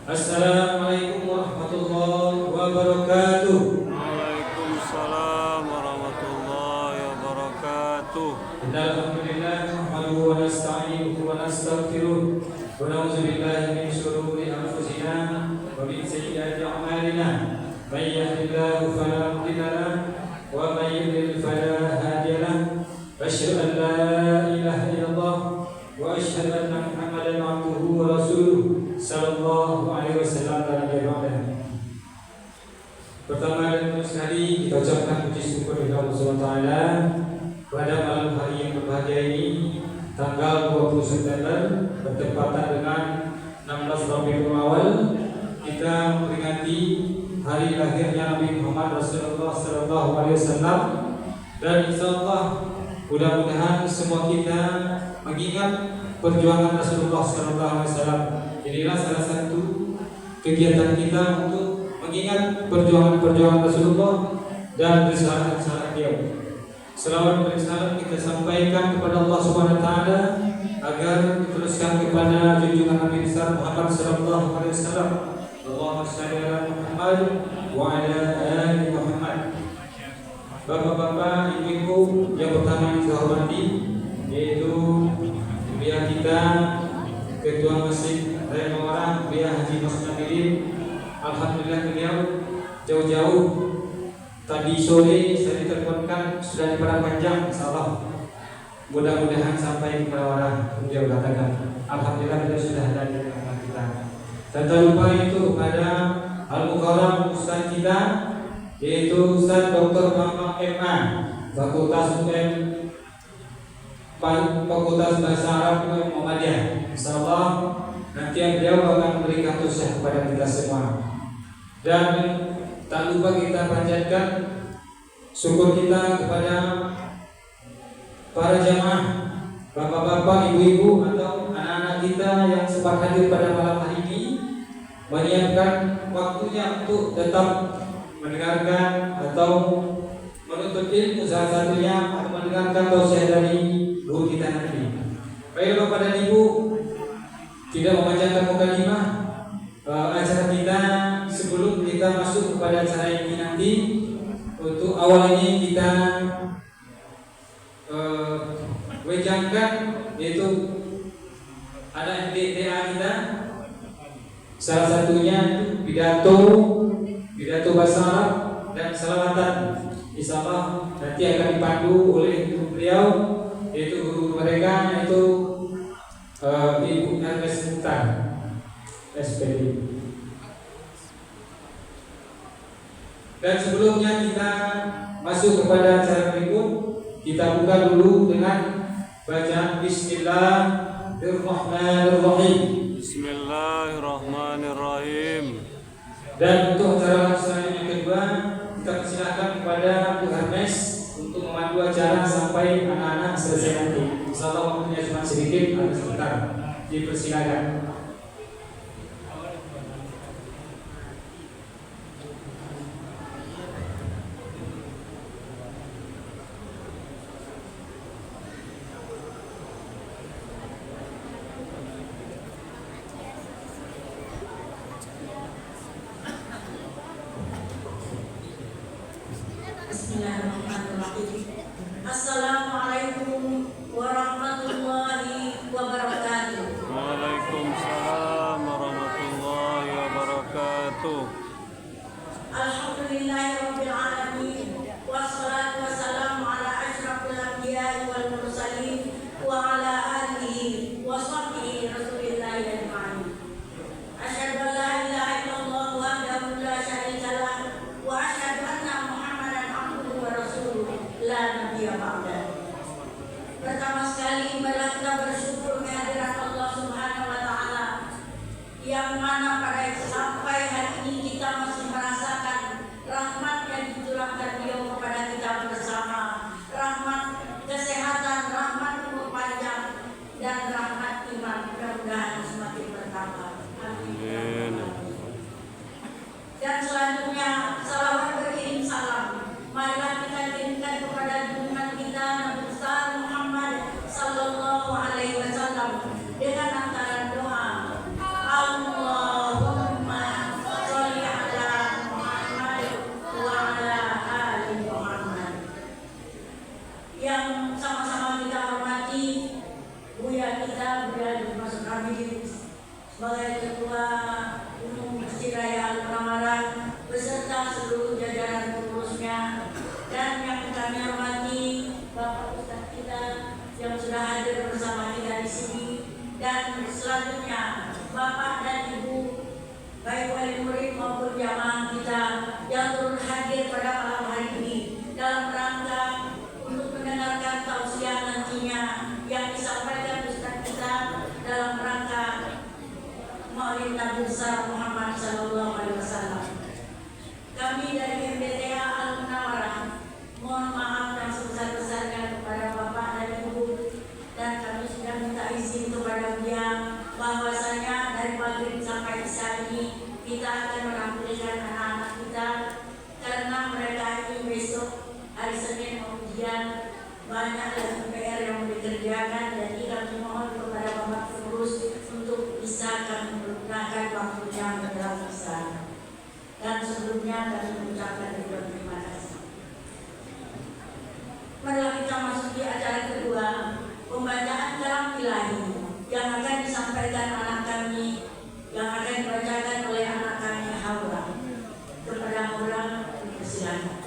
Assalamualaikum warahmatullahi wabarakatuh. Waalaikumsalam warahmatullahi wabarakatuh. Alhamdulillah nahmaduhu wa nasta'inuhu wa nastaghfiruh wa na'udzu billahi min shururi anfusina wa min sayyiati a'malina. May yahdihillahu fala mudilla lahu wa may yudlil fala hadiya lahu. Asyhadu an la ilaha illallah wa asyhadu anna Muhammadan abduhu wa rasuluh sallallahu alaihi wasallam. Pertama dan sekali kita ucapkan puji syukur kepada Allah Subhanahu wa taala pada malam hari yang berbahagia ini, tanggal 20 September bertepatan dengan 16 Rabiul Awal, kita memperingati hari lahirnya Nabi Muhammad Rasulullah sallallahu alaihi wasallam. Dan insyaallah mudah-mudahan semua kita mengingat perjuangan Rasulullah sallallahu alaihi wasallam. Inilah salah satu kegiatan kita untuk mengingat perjuangan Rasulullah dan risalah-risalah beliau. Selawat dan salam kita sampaikan kepada Allah Subhanahu wa taala agar diteruskan kepada junjungan Nabi besar Muhammad sallallahu alaihi wasallam. Allahumma shalli ala Muhammad wa ala ali Muhammad. Bapak-bapak, ibu-ibu yang pertama yang saya hormati, yaitu kuliah kita Ketua Masjid Raya Mawarang, Buya Haji Musnadirin. Alhamdulillah beliau jauh-jauh tadi sore saya diteleponkan sudah di Padang Panjang, insyaallah mudah-mudahan sampai ke Mawarang. Beliau katakan alhamdulillah beliau sudah ada di tengah kita. Dan tak lupa itu pada Al-Mukarram Ustaz kita, yaitu Ustaz Dr. Bambang MA, Fakultas Bahasa Arab Muhammadiyah. Insyaallah nanti beliau akan memberikan tausiah kepada kita semua. Dan tak lupa kita panjatkan syukur kita kepada para jamaah, bapak-bapak, ibu-ibu atau anak-anak kita yang sempat hadir pada malam hari ini, menyiapkan waktunya untuk tetap mendengarkan atau menuntut ilmu, salah satunya atau mendengarkan tausiah dari guru kita nanti. Baik Bapak dan Ibu, tidak memanjangkan mukadimah acara kita, sebelum kita masuk kepada acara ini nanti, untuk awal ini kita wejangkan, yaitu ada MDA kita, salah satunya pidato bahasa Arab dan salawatan. Insyaallah nanti akan dipandu oleh beliau, yaitu guru mereka, yaitu Ibu Ernest Mukhtar SPD. Dan sebelumnya kita masuk kepada acara berikut, kita buka dulu dengan bacaan Bismillahirrahmanirrahim. Bismillahirrahmanirrahim. Dan untuk acara selanjutnya yang kedua, kita persilakan kepada Bu Hermes untuk memandu acara sampai anak-anak selesai nanti. Insyaallah waktunya cuma sedikit, ada sebentar. Dipersilakan. Assalamualaikum warahmatullahi wabarakatuh. Waalaikumsalam warahmatullahi wabarakatuh. Alhamdulillahirabbil alamin, wassalatu wassalamu ala asyrafil anbiya'i wal mursalin wa ala alihi wa sahbihi rasulillahi ajma'in. Asyhadu an la ilaha illallah wahdahu la syarika lah wa asyhadu anna Muhammadan abduhu wa rasuluh la nabiyya ba'dah. Pertama sekali marilah kita bersyukur kehadiran Allah Subhanahu wa taala, yang mana pada sampai hari ini kita masih merasakan rahmat yang dicurahkan Beliau kepada kita bersama, rahmat kesehatan, rahmat umur panjang, dan rahmat iman. Mudah-mudahan semakin bertambah. Amin. Dan selanjutnya salawat beriring salam marilah kita kirimkan kepada junjungan kita Nabi besar Muhammad sallallahu alaihi wasallam dengan antara doa Allahumma sebagai Ketua Umum Masjid Raya Al-Munawwarah beserta seluruh jajaran pengurusnya, dan yang kami hormati Bapak Ustadz kita yang sudah hadir bersama kita di sini, dan selanjutnya Bapak dan Ibu baik wali murid maupun jamaah kita yang turut hadir pada malam hari ini dalam rangka untuk mendengarkan tausiah nantinya yang disampaikan Ustadz kita dalam rangka Maulid Nabi besar Muhammad SAW. Kami dari MBTA Al-Munawwarah mohon maaf yang sebesar-besarnya kepada Bapak dan Ibu, dan kami sudah minta izin kepada beliau bahwasanya dari maghrib sampai isya ini kita akan menampilkan anak-anak kita, karena mereka ini besok hari Senin mau ujian, banyak lagi PR yang mau dikerjakan. Jadi kami mohon kepada Bapak pengurus untuk bisa kami menggunakan waktunya menjelang isya. Dan sebelumnya kami mengucapkan terima kasih. Marilah kita masuk di acara kedua, pembacaan kalam ilahi yang akan disampaikan anak kami, yang akan dibacakan oleh anak kami Haura. Kepada Haura dipersilakan.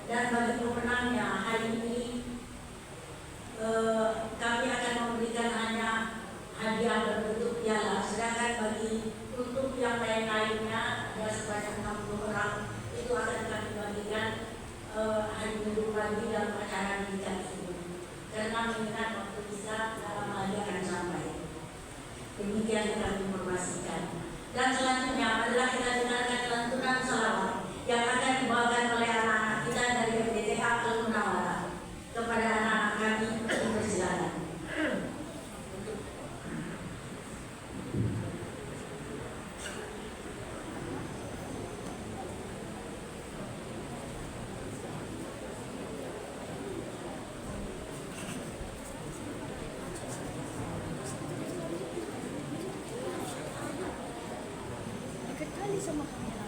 Dan bagi pemenangnya hari ini kami akan memberikan hanya hadiah berbentuk piala, sedangkan bagi untuk yang lain-lainnya ada sebanyak 60 orang itu akan kami bagikan hari Minggu pagi dalam acara didikan tersebut. Karena mengingat waktu bisa dalam lagi akan sampai. Demikian yang kami informasikan. Dan selanjutnya adalah kita dengarkan lantunan salawat yang akan dibawakan oleh anak-anak kita dari MDTA Al-Munawwarah kepada anak-anak kami. Persilakan. Dekat kali sama kamera.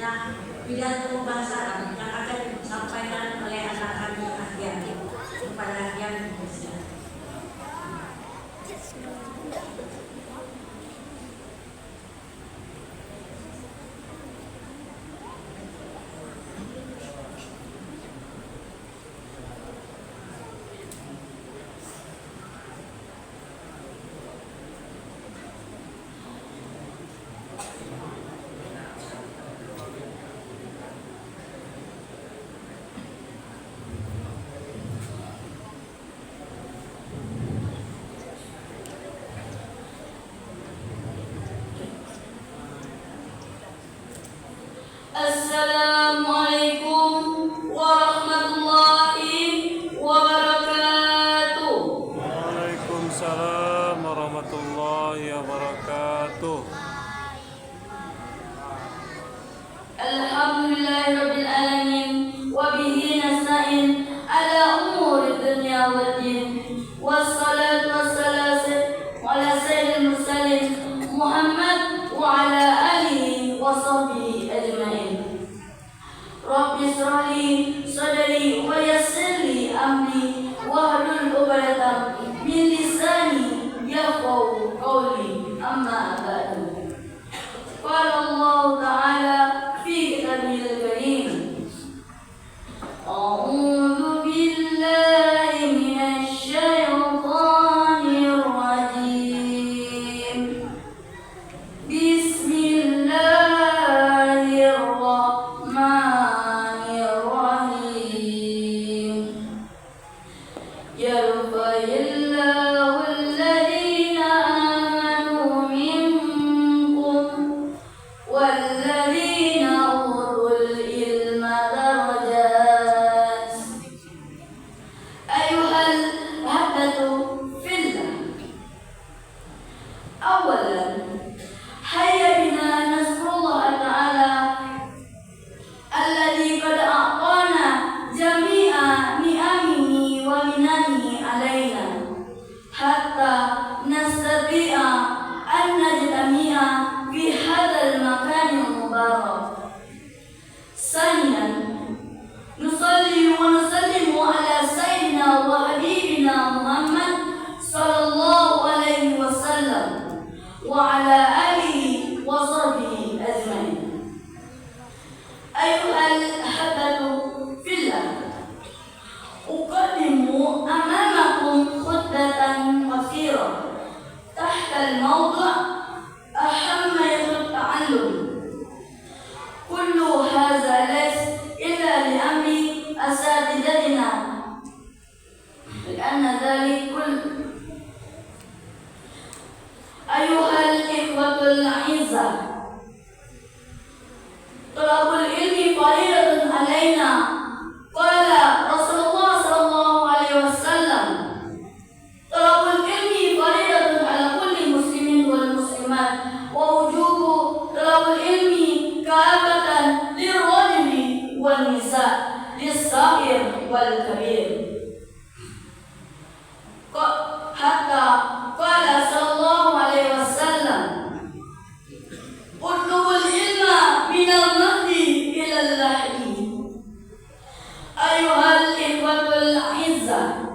banyak pidato pembahasan yang akan disampaikan oleh anak kami Ahyan kepada yang Indonesia. Assalamualaikum warahmatullahi wabarakatuh. Waalaikumsalam warahmatullahi wabarakatuh. Alhamdulillahirabbil alamin wa bihi nasta'in ala umuri dunya waddin. Wassalatu wassalamu ala sayyidil mursalin Muhammad wa ala alihi wa sahbihi ajma'in. Rabbi shrah li sadri wa yassir li amri wahlul 'uqdatam min lisani yafqahu qawli. Amma ba'du. Qala Allah Ta'ala fi kitabihil karim. A'udzu billahi minasy syaithanir rajim. Bismillahirrahmanirrahim. Yarfa'illahu alladhina amanu minkum walladhina utul ilma darajat. Ayuhal habatu fillah. Awalan, hayya bina nasrullah ta'ala alladhi qad a'tana jami'a ni'amihi wa minanihi alaina hatta nastati'a an najtami'a fi hadzal makanil mubarak. Saniyan, nusalli wa nusallimu ala sayyidina wa habibina Muhammad sallallahu alaihi wasallam wa ala alihi wa sahbihi ajma'in. Ayuhal habatu fillah, uqaddimu amamakum khutbatan qasirah tahta al-mawdu' ahamma at-ta'allum. Kullu hadha laysa illa li amri asatidatina, li'anna dhalik kullu. Ayuhal ikhwatul a'izzah, talabul ilmi faridatun alaina. Qala Rasulullah sallallahu alaihi wasallam, talabul ilmi faridatun ala kulli muslimin wal muslimat wa wujubu talabul ilmi kafatan lirrajuli wan nisa, lis-saghir wal kabir. Hatta qala sallallahu alaihi wasallam, utlubul ilma minal mahdi ilal lahdi. Ayuhal ikhwatul izzah,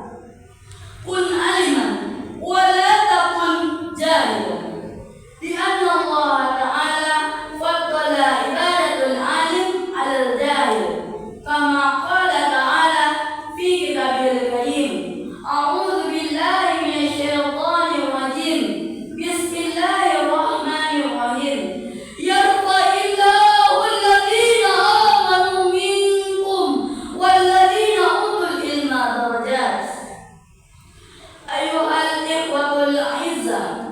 kun aliman wa la takun jahilan, li'anna Allah Ta'ala faddala ibadatul alim 'alal jahil, kama qala ta'ala fi kitabihil karim. A'udzu billahi minasy syaithanir rajim. Bismillahirrahmanirrahim. Yarfa'illahu alladhina amanu minkum walladhina utul ilma darajat. Ayuhal ikhwatul izzah,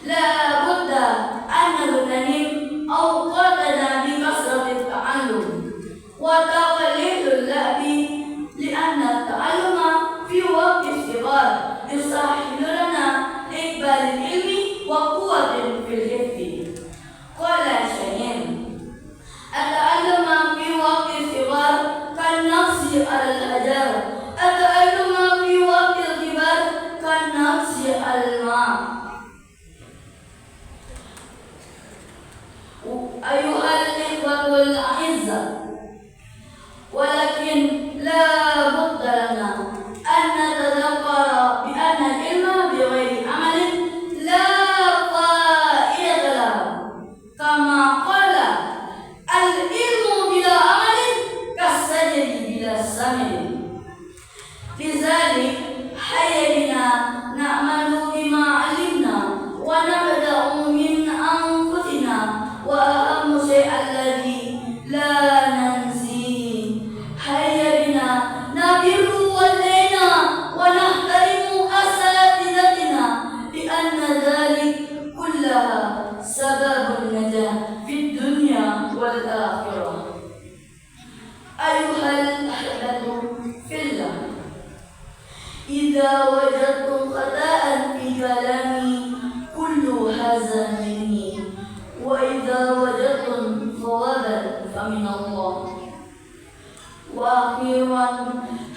la budda an nagtanim awqatana bi kasratit ta'allum wa taqlilul la'bi, li'anna at-ta'alluma fi waqti istighfar yusahhilu lana iqbalil ilmi wa quwwatin fil hifzi. Qala Shaykh, at-ta'alluma fi waqti istighfar kan nafsi al-hajar, at-ta'alluma fi waqti al-kibar kan nafsi al-ma'. Ayuhal ikhwat العزة، ولكن لا بد لنا أن نتذكر بأن العلم بغير عمل لا فائدة له، كما قال العلم بلا عمل كالشجر بلا ثمر. لذلك هيا بنا نعمل بما علمنا ونبدأ من أنفسنا، وأهم شيء الذي لا ننسيه هيا بنا نبر والدينا ونحترم أساتذتنا، لأن ذلك كلها سبب النجاح في الدنيا والآخرة. أيها الأحبة في الله، إذا وجدتم خطأ في كلامي كل هذا مني، وإذا وجدتم صوابا فمن الله. وأخيرا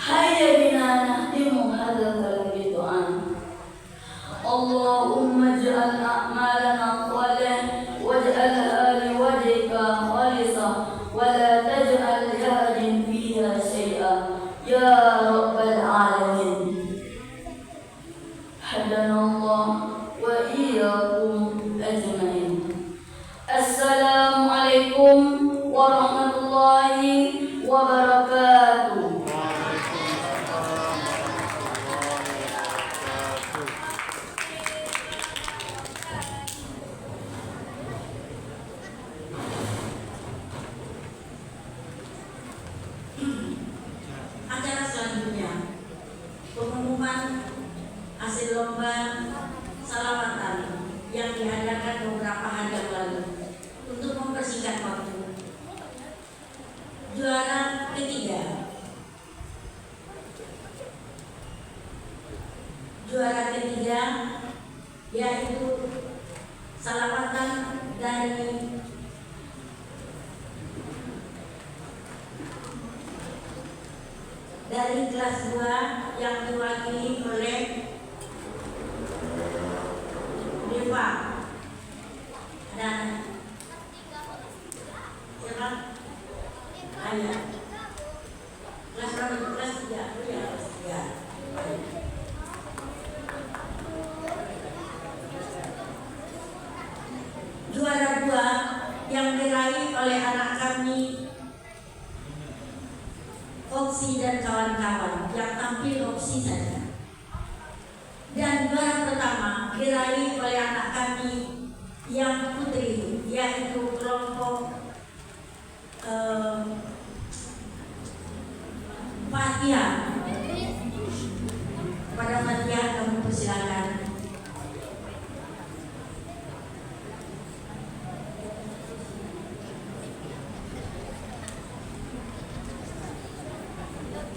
هيا بنا نختم هذا الكلام بدعاء: اللهم اجعل أعمالنا صالحة واجعلها لوجهك خالصة، ولا تجعل لأحد فيها شيئا يا رب العالمين. حدنا الله وإياكم أجمعين. السلام عليكم ورحمة الله وبركاته. Acara selanjutnya pengumuman hasil lomba salamatan yang diadakan beberapa hari yang lalu. Untuk mempersingkat waktu, juara ketiga yaitu salamatan dari kelas 2 yang diwakili oleh Deva dan siapa? Ayah. Kelas 3. Juara 2 yang diraih oleh anak kami Oksi dan kawan-kawan yang tampil Oksi saja. Dan juara pertama diraih oleh anak kami yang putri, yaitu kelompok Fatihah. Pada Fatihah kami persilakan.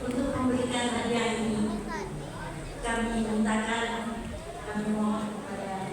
Untuk memberikan hadiah ini, kami mintakan, kami mohon kepada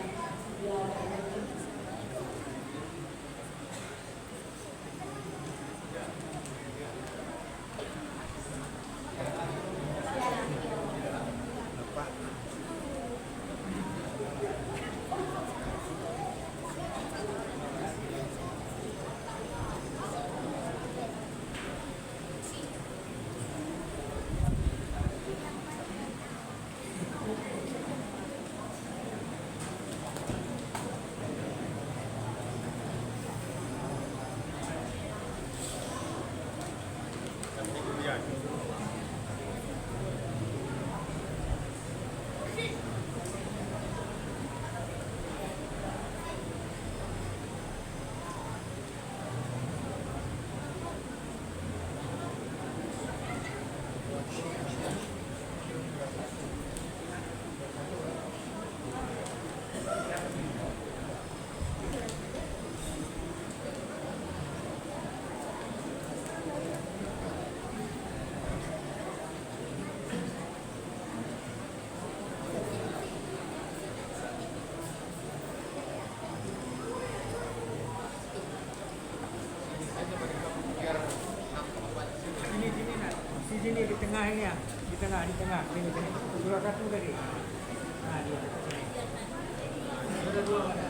sini di tengah ini ya, di tengah sini dua kartu tadi. Nah, dia sini. Ada dua mana?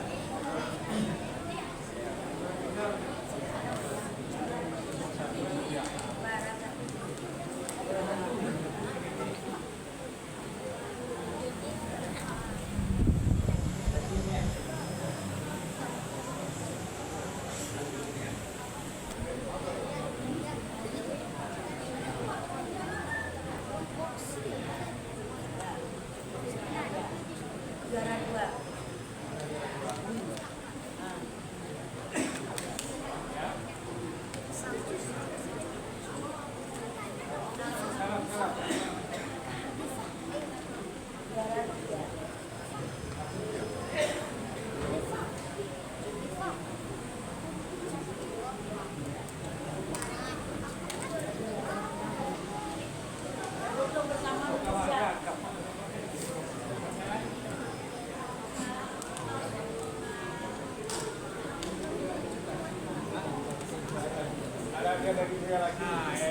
dia bagi dia lagi.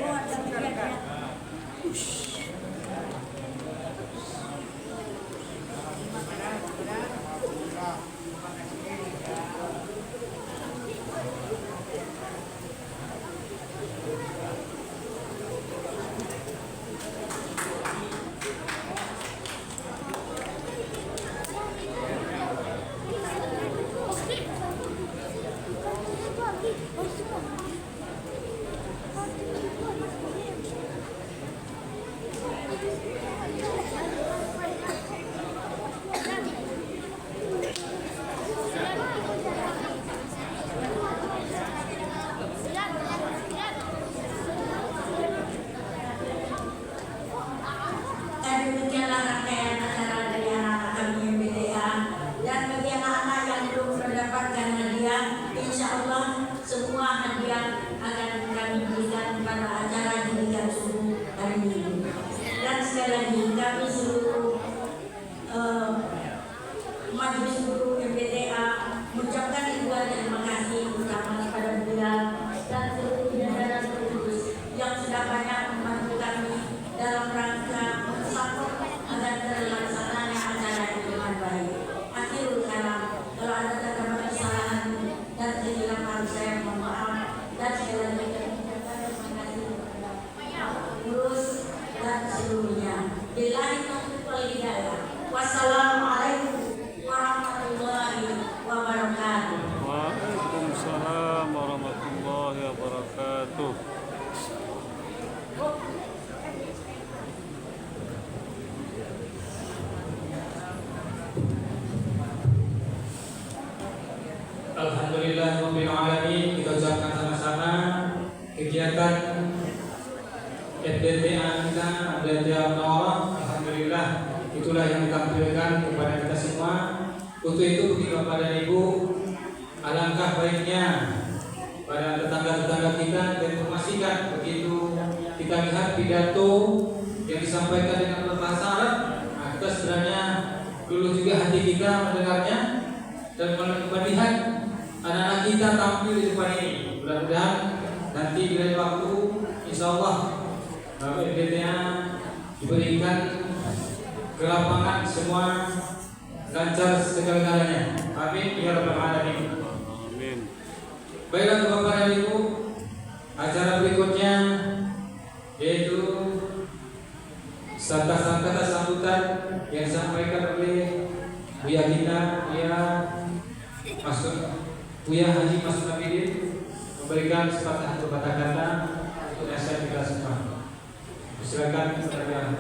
Oh, ada tiga-tiga. Dan demikianlah rangkaian acara dari anak-anak kami MBTA. Dan bagi anak-anak yang belum mendapatkan hadiah, insya Allah semua hadiah akan kami berikan pada acara dirikan subuh hari ini. Dan sekali lagi kami seluruh Majelis Guru MBTA mengucapkan ribuan terima kasih utama kepada beliau dan seluruh jajaran pengurus yang sudah banyak membantu kami dalam rangka support agar terlaksananya acara ini dengan baik. Akhirul kalam, kalau ada terdapat kesalahan dan kehilafan saya mohon maaf, dan sekali lagi kami ucapkan terima kasih kepada pengurus dan seluruhnya. Billahi taufiq wal hidayah. Wassalamualaikum warahmatullahi wabarakatuh. Waalaikumsalam warahmatullahi wabarakatuh. Alhamdulillahirabbil alamin. Kita ucapkan sama-sama kegiatan FDTA kita, FDTA Menawar. Alhamdulillah, itulah yang ditampilkan kepada kita semua. Untuk itu bagi Bapak dan Ibu, alangkah baiknya pada tetangga-tetangga kita informasikan begitu kita lihat pidato yang disampaikan dengan berbahasa Arab. Nah, kita sebenarnya dulu juga hati kita mendengarnya dan melihat anak-anak kita tampil di depan ini. Mudah-mudahan nanti di lain waktu, insya Allah FDTA diberikan ke lapangan semua lancar segala-galanya. Amin ya rabbal alamin. Amin. Baiklah Bapak dan Ibu, acara berikutnya yaitu kata-kata sambutan yang disampaikan oleh Buya kita, Buya Haji Masud Abidin, memberikan sepatah kata-kata untuk nasihat kita semua. Silakan kepada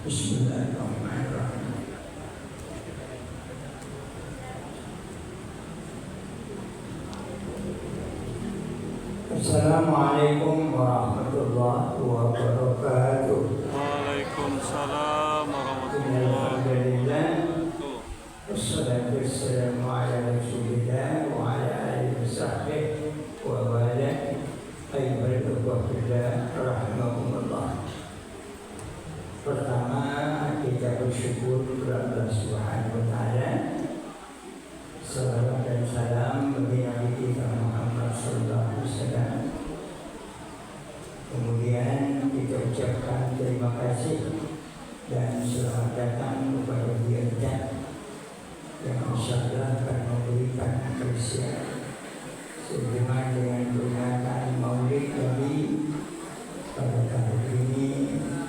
Bismillahirrahmanirrahim. Assalamualaikum warahmatullahi wabarakatuh. Waalaikumsalam warahmatullahi wabarakatuh. Wassalatu wassalamu ala Rasulillah wa ala alihi wasahbihi wa wala. Ayyuhal ikhwah fillah rahimakumullah. Pertama, kita bersyukur kepada Allah Subhanahu wa taala. Salawat dan salam bagi Nabi kita Muhammad sallallahu alaihi wasallam. Kemudian kita ucapkan terima kasih dan selamat datang kepada Buya yang insyaallah akan memberikan apresiasi sebagaimana dengan peringatan Maulid Nabi pada tahun ini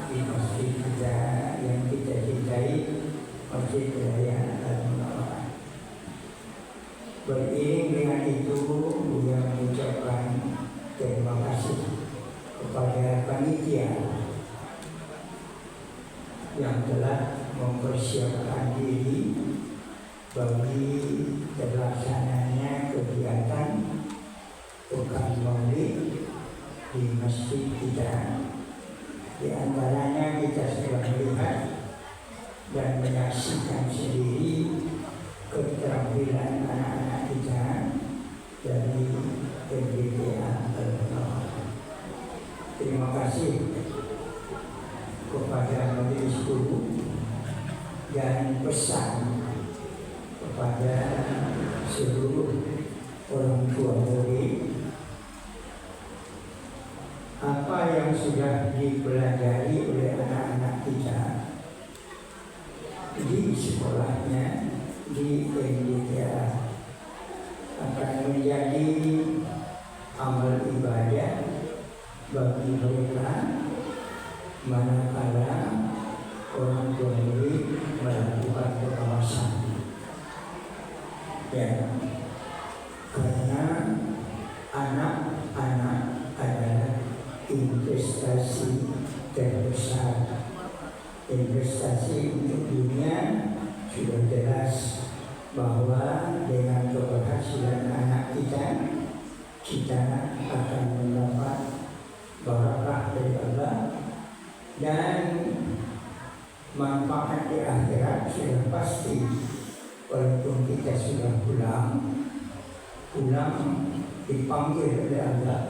di masjid kita yang kita cintai, Masjid Raya Al-Munawwarah. Beriring dengan itu, Buya mengucapkan terima kasih kepada panitia yang telah mempersiapkan diri bagi terlaksananya kegiatan Pekan Maulid di masjid kita. Di antaranya kita sudah melihat dan menyaksikan sendiri keterampilan anak-anak kita dari MBTA Al-Munawwarah. Terima kasih kepada kepada seluruh orang tua murid apa yang sudah dipelajari oleh anak-anak kita di sekolahnya di MDTA akan menjadi amal ibadah bagi mereka manakala orang tua murid melakukan pengawasan. Ya, karena anak-anak adalah investasi terbesar. Investasi untuk dunia sudah jelas bahwa dengan keberhasilan anak kita akan mendapat barakah dari Allah dan manfaat di akhirat sudah pasti. Walaupun kita sudah pulang dipanggil oleh Allah,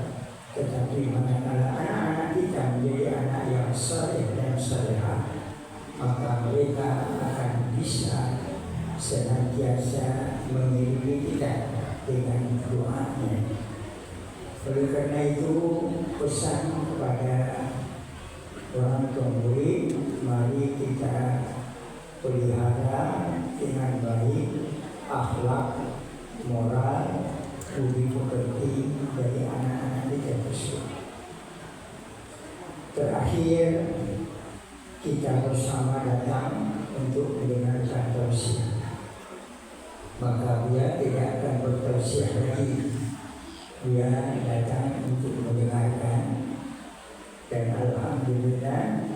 tetapi manakala anak-anak kita menjadi anak yang saleh dan salehah, maka mereka akan bisa senantiasa mengiringi kita dengan doanya. Oleh karena itu pesan kepada orang tua murid, mari kita pelihara dengan baik akhlak, moral, budi pekerti dari anak-anak kita tersebut. Terakhir, kita bersama datang untuk mendengarkan tausiah. Maka dia tidak akan bertausiah lagi. Dia datang untuk mendengarkan, dan alhamdulillah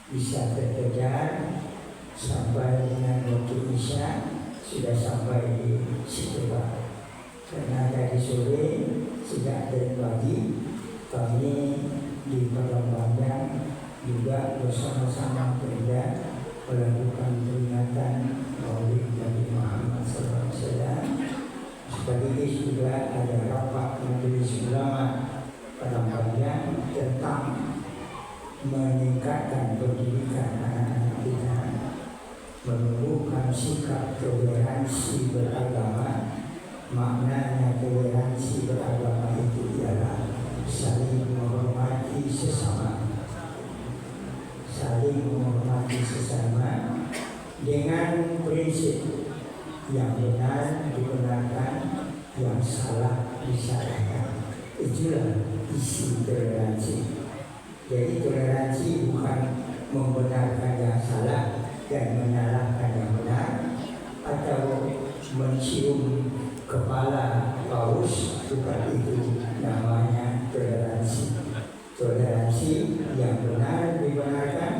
bisa terkejar sampai dengan waktu Isya sudah sampai di situ Pak. Karena dari sore sejak dari pagi kami di Palembang juga bersama-sama kerja melakukan peringatan Maulid Nabi Muhammad SAW. Sekaligus juga ada rapat majelis ulama Palembang tentang meningkatkan pendidikan anak-anak kita, menumbuhkan sikap toleransi beragama. Maknanya toleransi beragama itu ialah saling menghormati sesama, dengan prinsip yang benar dibenarkan, yang salah disalahkan. Itulah isi toleransi. Jadi toleransi bukan membenarkan yang salah dan menyalahkan yang benar, atau mencium kepala paus, bukan itu namanya toleransi. Toleransi yang benar dibenarkan,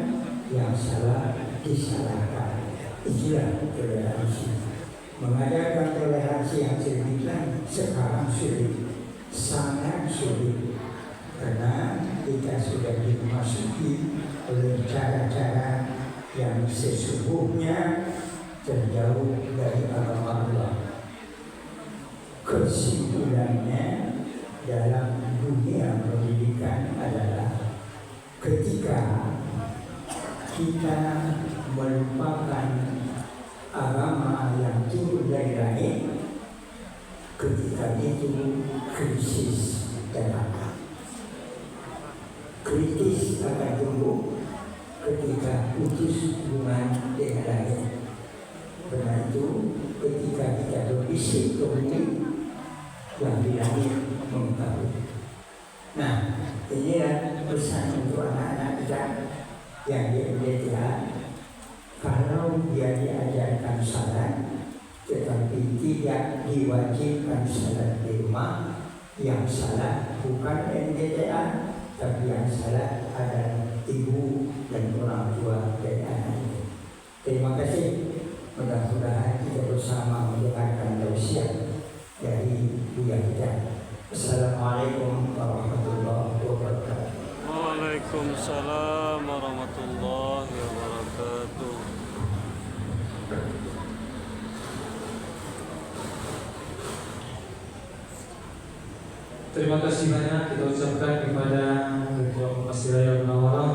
yang salah disalahkan. Itulah toleransi. Mengajarkan toleransi yang sedemikian sekarang sulit, sangat sulit, karena kita sudah dimasuki oleh cara-cara yang sesungguhnya terjauh dari agama Allah. Kesimpulannya dalam dunia pendidikan adalah ketika kita melupakan agama yang turun dari langit, ketika itu krisis datang. Kritis akan tumbuh ketika putus hubungan dengan langit. Karena itu ketika kita berbisik ke bumi, yang di langit mengetahui. Nah, inilah pesan untuk anak-anak kita yang dia kalau dia diajarkan salat, tetapi tidak diwajibkan salat di rumah, yang salat bukan MDTA, tapi yang salat adalah ibu dan orang tua dari anak itu. Terima kasih. Mudah-mudahan kita bersama mendengarkan tausiah dari buya kita. Assalamualaikum warahmatullahi wabarakatuh. Waalaikumsalam warahmatullahi wabarakatuh. Terima kasih banyak kita ucapkan kepada Ketua Masjid Raya Munawarah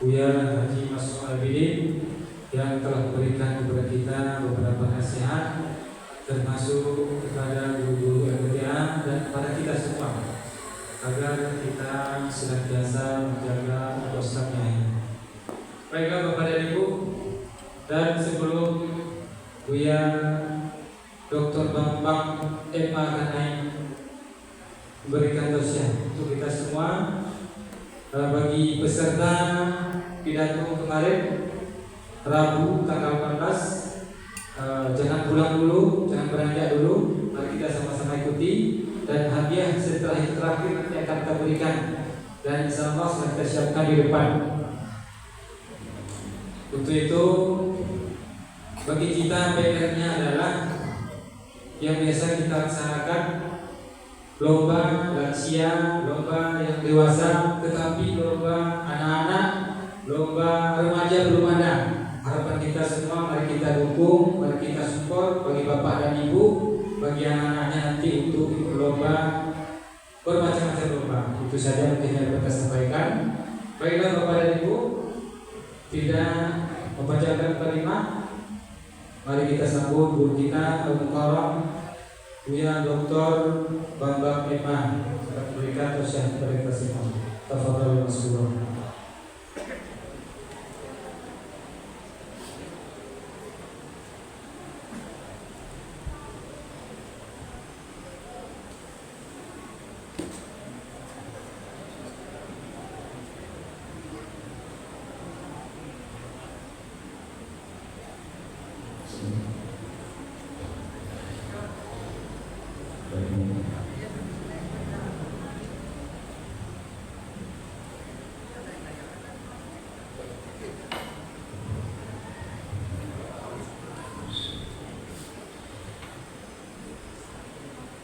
Buya Haji Mas'ud Abidin yang telah memberikan kepada kita beberapa nasihat termasuk kepada guru-guru LPDA dan kepada kita semua, agar kita senantiasa menjaga prosesnya ini. Baiklah Bapak dan Ibu, dan sebelum Buya Dr. Bambang Ema akan naik memberikan tausiah untuk kita semua, bagi peserta pidato kemarin Rabu tanggal 18, jangan pulang dulu, jangan beranjak dulu, mari kita sama-sama ikuti, dan hadiah setelah itu terakhir nanti akan kita berikan, dan insyaallah sudah kita siapkan di depan. Untuk itu bagi kita PR-nya adalah yang biasa kita laksanakan lomba lansia, lomba yang dewasa, tetapi lomba anak-anak, lomba remaja belum ada. Harapan kita semua, mari kita dukung, mari kita support bagi bapak dan ibu, bagi anak-anaknya nanti untuk ikut lomba, bermacam-macam lomba. Itu saja mungkin yang dapat saya sampaikan. Baiklah bapak dan ibu, tidak membacakan kalimat, mari kita sambut guru kita Al-Mukarram Buya Dr. Bambang Ema akan memberikan tausiah kepada kita semua. Tafadhal Mas'ulullah.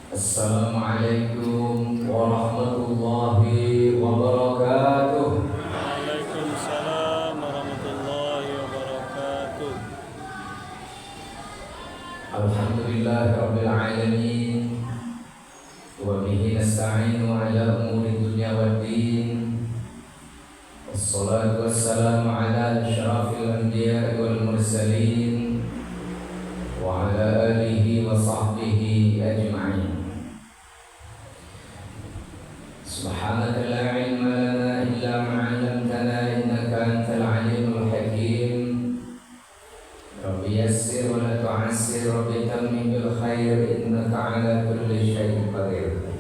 Assalamualaikum warahmatullahi wabarakatuh. Waalaikumsalam warahmatullahi wabarakatuh. Alhamdulillahirabbil alamin. Wa bihi nasta'inu ala umuri dunya waddin. Wassalatu wassalamu ala asyrafil anbiya'i wal mursalin wa ala alihi wa sahbihi ajma'in. Subhanaka la ilma lana illa ma 'allamtana innaka antal alimul hakim. Rabbi yassir wa la tu'assir, Rabbi tammim bil khair innaka 'ala kulli syai'in qadir.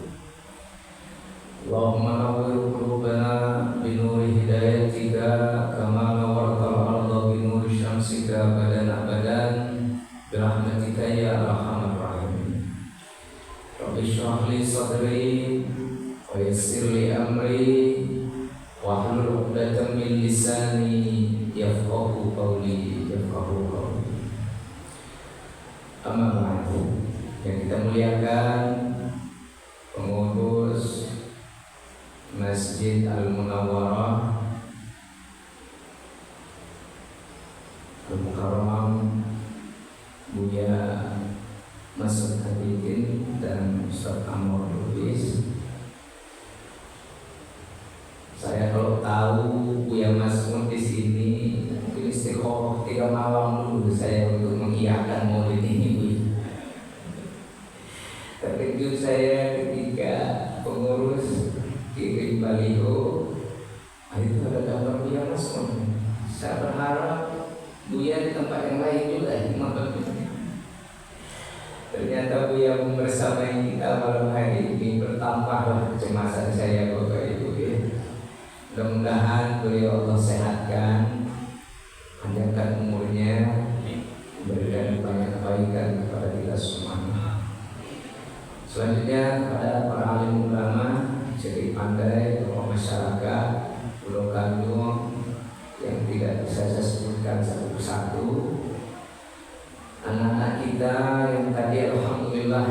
Allahumma nawwir qulubana bi nuri hidayatika kama nawwartal arda bi nuri syamsika abadan bi rahmatika ya arhamar rahimin. Rabbi shrah li sadri wa yassir li amri wahlul 'uqdatam min lisani yafqahu qawli. Amma ba'du. Yang kita muliakan pengurus Masjid Al-Munawwarah Al-Mukarram Buya Masud Hadikin dan Ustaz Amor Lubis. Saya kalau tahu Buya Masud di sini mungkin istiqomah 3 malam dulu saya untuk mengiyakan maulid ini, Bu. Terkejut saya ketika pengurus kirim baliho, itu ada gambar Buya Masud. Saya berharap Buya di tempat yang lain juga. Ternyata Buya membersamai kita malam hari ini. Bertambahlah kecemasan saya Bapak Ibu ya. Mudah-mudahan beliau Allah sehatkan, panjangkan umurnya, berikan banyak kebaikan kepada kita semua. Selanjutnya kepada para alim ulama, jadi pandai, tokoh masyarakat, Pulau Gandung yang tidak bisa saya sebutkan satu persatu, anak-anak kita yang tadi alhamdulillah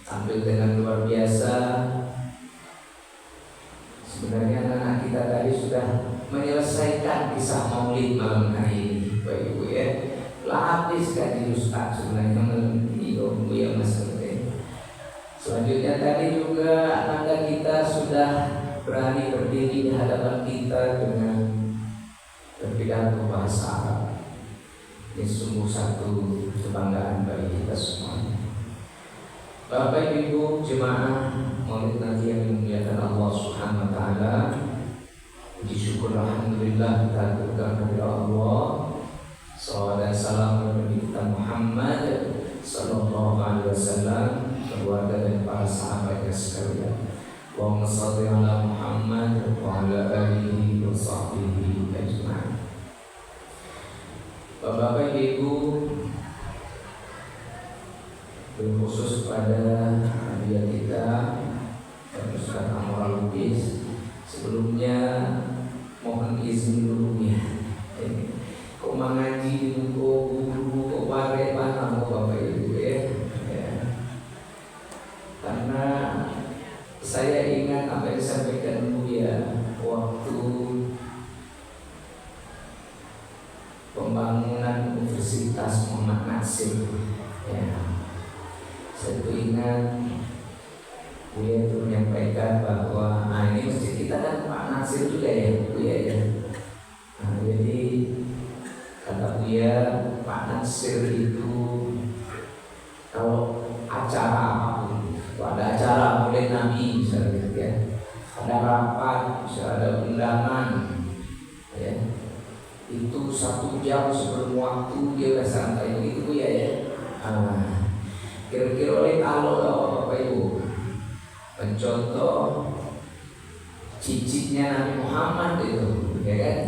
tampil dengan luar biasa. Sebenarnya anak-anak kita tadi sudah menyelesaikan kisah maulid malam hari ini, Bapak Ibu ya. Habis kan Ustaz sebenarnya menilai Buya Masud. Selanjutnya tadi juga anak kita sudah berani berdiri di hadapan kita dengan berpidato bahasa Arab. Ini sungguh satu kebanggaan bagi kita semuanya. Bapak Ibu jemaah Maulid Nabi yang dimuliakan Allah Subhanahu wa taala. Puji syukur alhamdulillah kita aturkan kepada Allah. Salawat dan salam kepada Nabi kita Muhammad sallallahu alaihi wasallam, keluarga dan para sahabatnya sekalian. Allahumma shalli ala Muhammad wa ala alihi wa sahbihi ajma'in. Bapak Ibu, khusus pada hadiah kita Ustaz Amoral Lubis, sebelumnya mohon izin dulu ya. Kok mengaji dulu, kok pare mana Bapak Ibu ya. Karena saya ingat apa yang disampaikan Buya waktu pembangunan Universitas Muhammad Nasir ya. Saya ingat Buya itu menyampaikan bahwa ini masjid kita kan Pak Nasir juga ya Buya ya. Nah, jadi kata Buya, Pak Nasir itu kalau acara apapun, ada acara Maulid Nabi misalnya ya, ada rapat, misalnya ada undangan ya, itu 1 jam sebelum waktu dia udah santai begitu ya ya. Kira-kira oleh kalau Bapak Ibu mencontoh cicitnya Nabi Muhammad itu ya kan,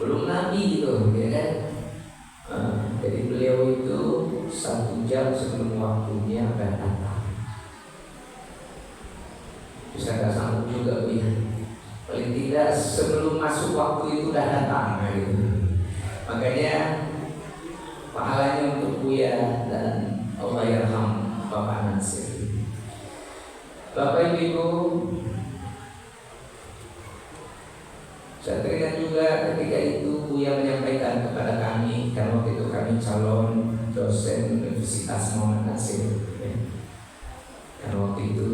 belum Nabi gitu ya kan. Jadi beliau itu 1 jam sebelum waktunya akan datang. Bisa nggak sanggup juga Bu ya. Paling tidak sebelum masuk waktu itu udah datang gitu. Makanya pahalanya untuk Buya dan Allah yarham Bapak Nasir. Bapak Ibu, saya teringat juga ketika itu Buya menyampaikan kepada kami, karena waktu itu kami calon dosen Universitas Muhammad Nasir ya. Karena waktu itu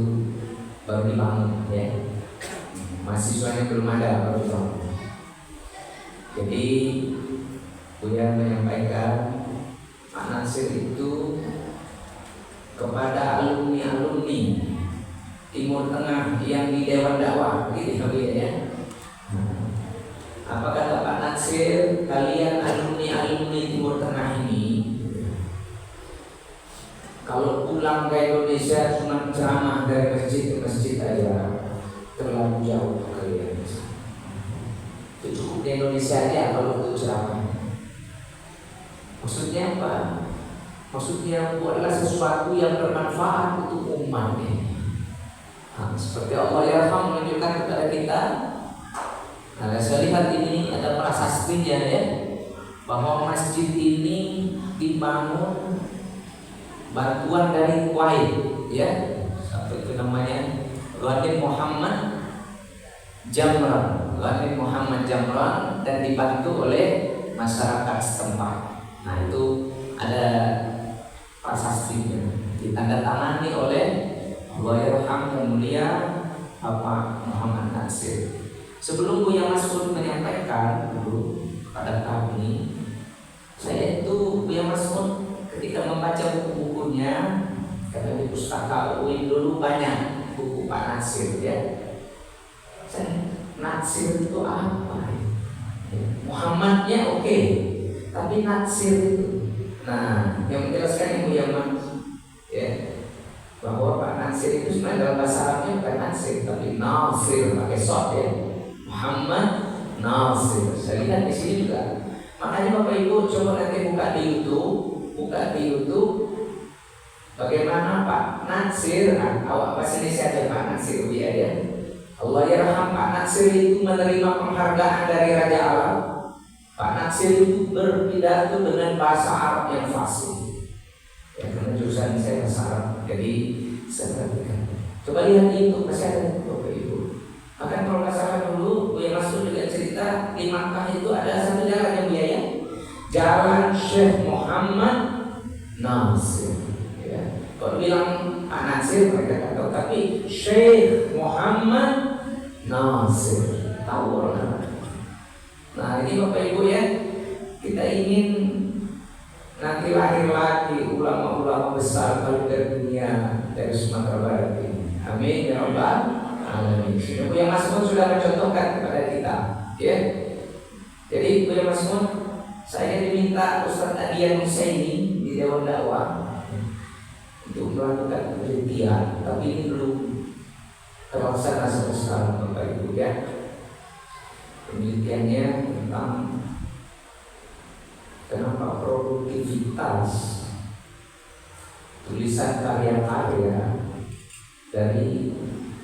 baru dibangun ya, mahasiswanya belum ada, baru dibangun. Jadi Buya menyampaikan Pak Nasir itu kepada alumni-alumni Timur Tengah yang di Dewan Dakwah gitu ya. Apa kata Pak Nasir, kalian alumni Timur Tengah ini kalau pulang ke Indonesia cuma ceramah dari masjid ke masjid aja, terlalu jauh kalian. Itu cukup di Indonesia aja kalau untuk ceramah. Maksudnya apa? Maksudnya buatlah sesuatu yang bermanfaat untuk umat ini. Seperti Allah yarham menunjukkan kepada kita. Nah, saya lihat ini ada prasastinya ya, bahwa masjid ini dibangun bantuan dari Kuwait ya, sampai itu namanya Ghanim Muhammad Jamran, dan dibantu oleh masyarakat setempat. Nah itu ada prasastinya, ditandatangani oleh Allahyarham yang mulia Bapak Muhammad Nasir. Sebelum Buya Mas'ud menyampaikan dulu kepada kami, saya itu Buya Mas'ud ketika membaca buku-bukunya, karena di pustaka UIN dulu banyak buku Pak Nasir ya. Nasir itu apa? Muhammadnya oke, tapi Nasir itu. Nah, yang menjelaskan Ibu Yaman ya, bahwa Pak Nasir itu sebenarnya dalam bahasa Arabnya bukan Nasir, tapi Nasir pakai short ya. Muhammad Nasir. Saya lihat di sini juga. Makanya Bapak Ibu coba nanti buka di YouTube bagaimana Pak Nasir, awak bahasa Indonesia aja Pak Nasir ya. Allahyarham Pak Nasir itu menerima penghargaan dari Raja Arab. Pak Nasir itu berpidato dengan bahasa Arab yang fasih. Ya, karena jurusan saya bahasa Arab, jadi saya perhatikan. Coba lihat itu masih ada Bapak Ibu. Maka kalau nggak salah dulu Buya Mas'ud juga cerita di Makkah itu ada satu jalan yang biaya, Jalan Syekh Muhammad Nasir. Ya. Kalau bilang Pak Nasir mereka nggak tahu, tapi Syekh Muhammad Nasir tahu orang. Nah ini Bapak Ibu ya, kita ingin sudah mencontohkan kepada kita, ya. Jadi Buya Masmun, saya diminta Ustaz Adian Husaini di Dewan Dakwah untuk melakukan penelitian, tapi ini belum terlaksana sampai sekarang, Bapak Ibu, ya. Penelitiannya tentang kenapa produktivitas tulisan karya-karya dari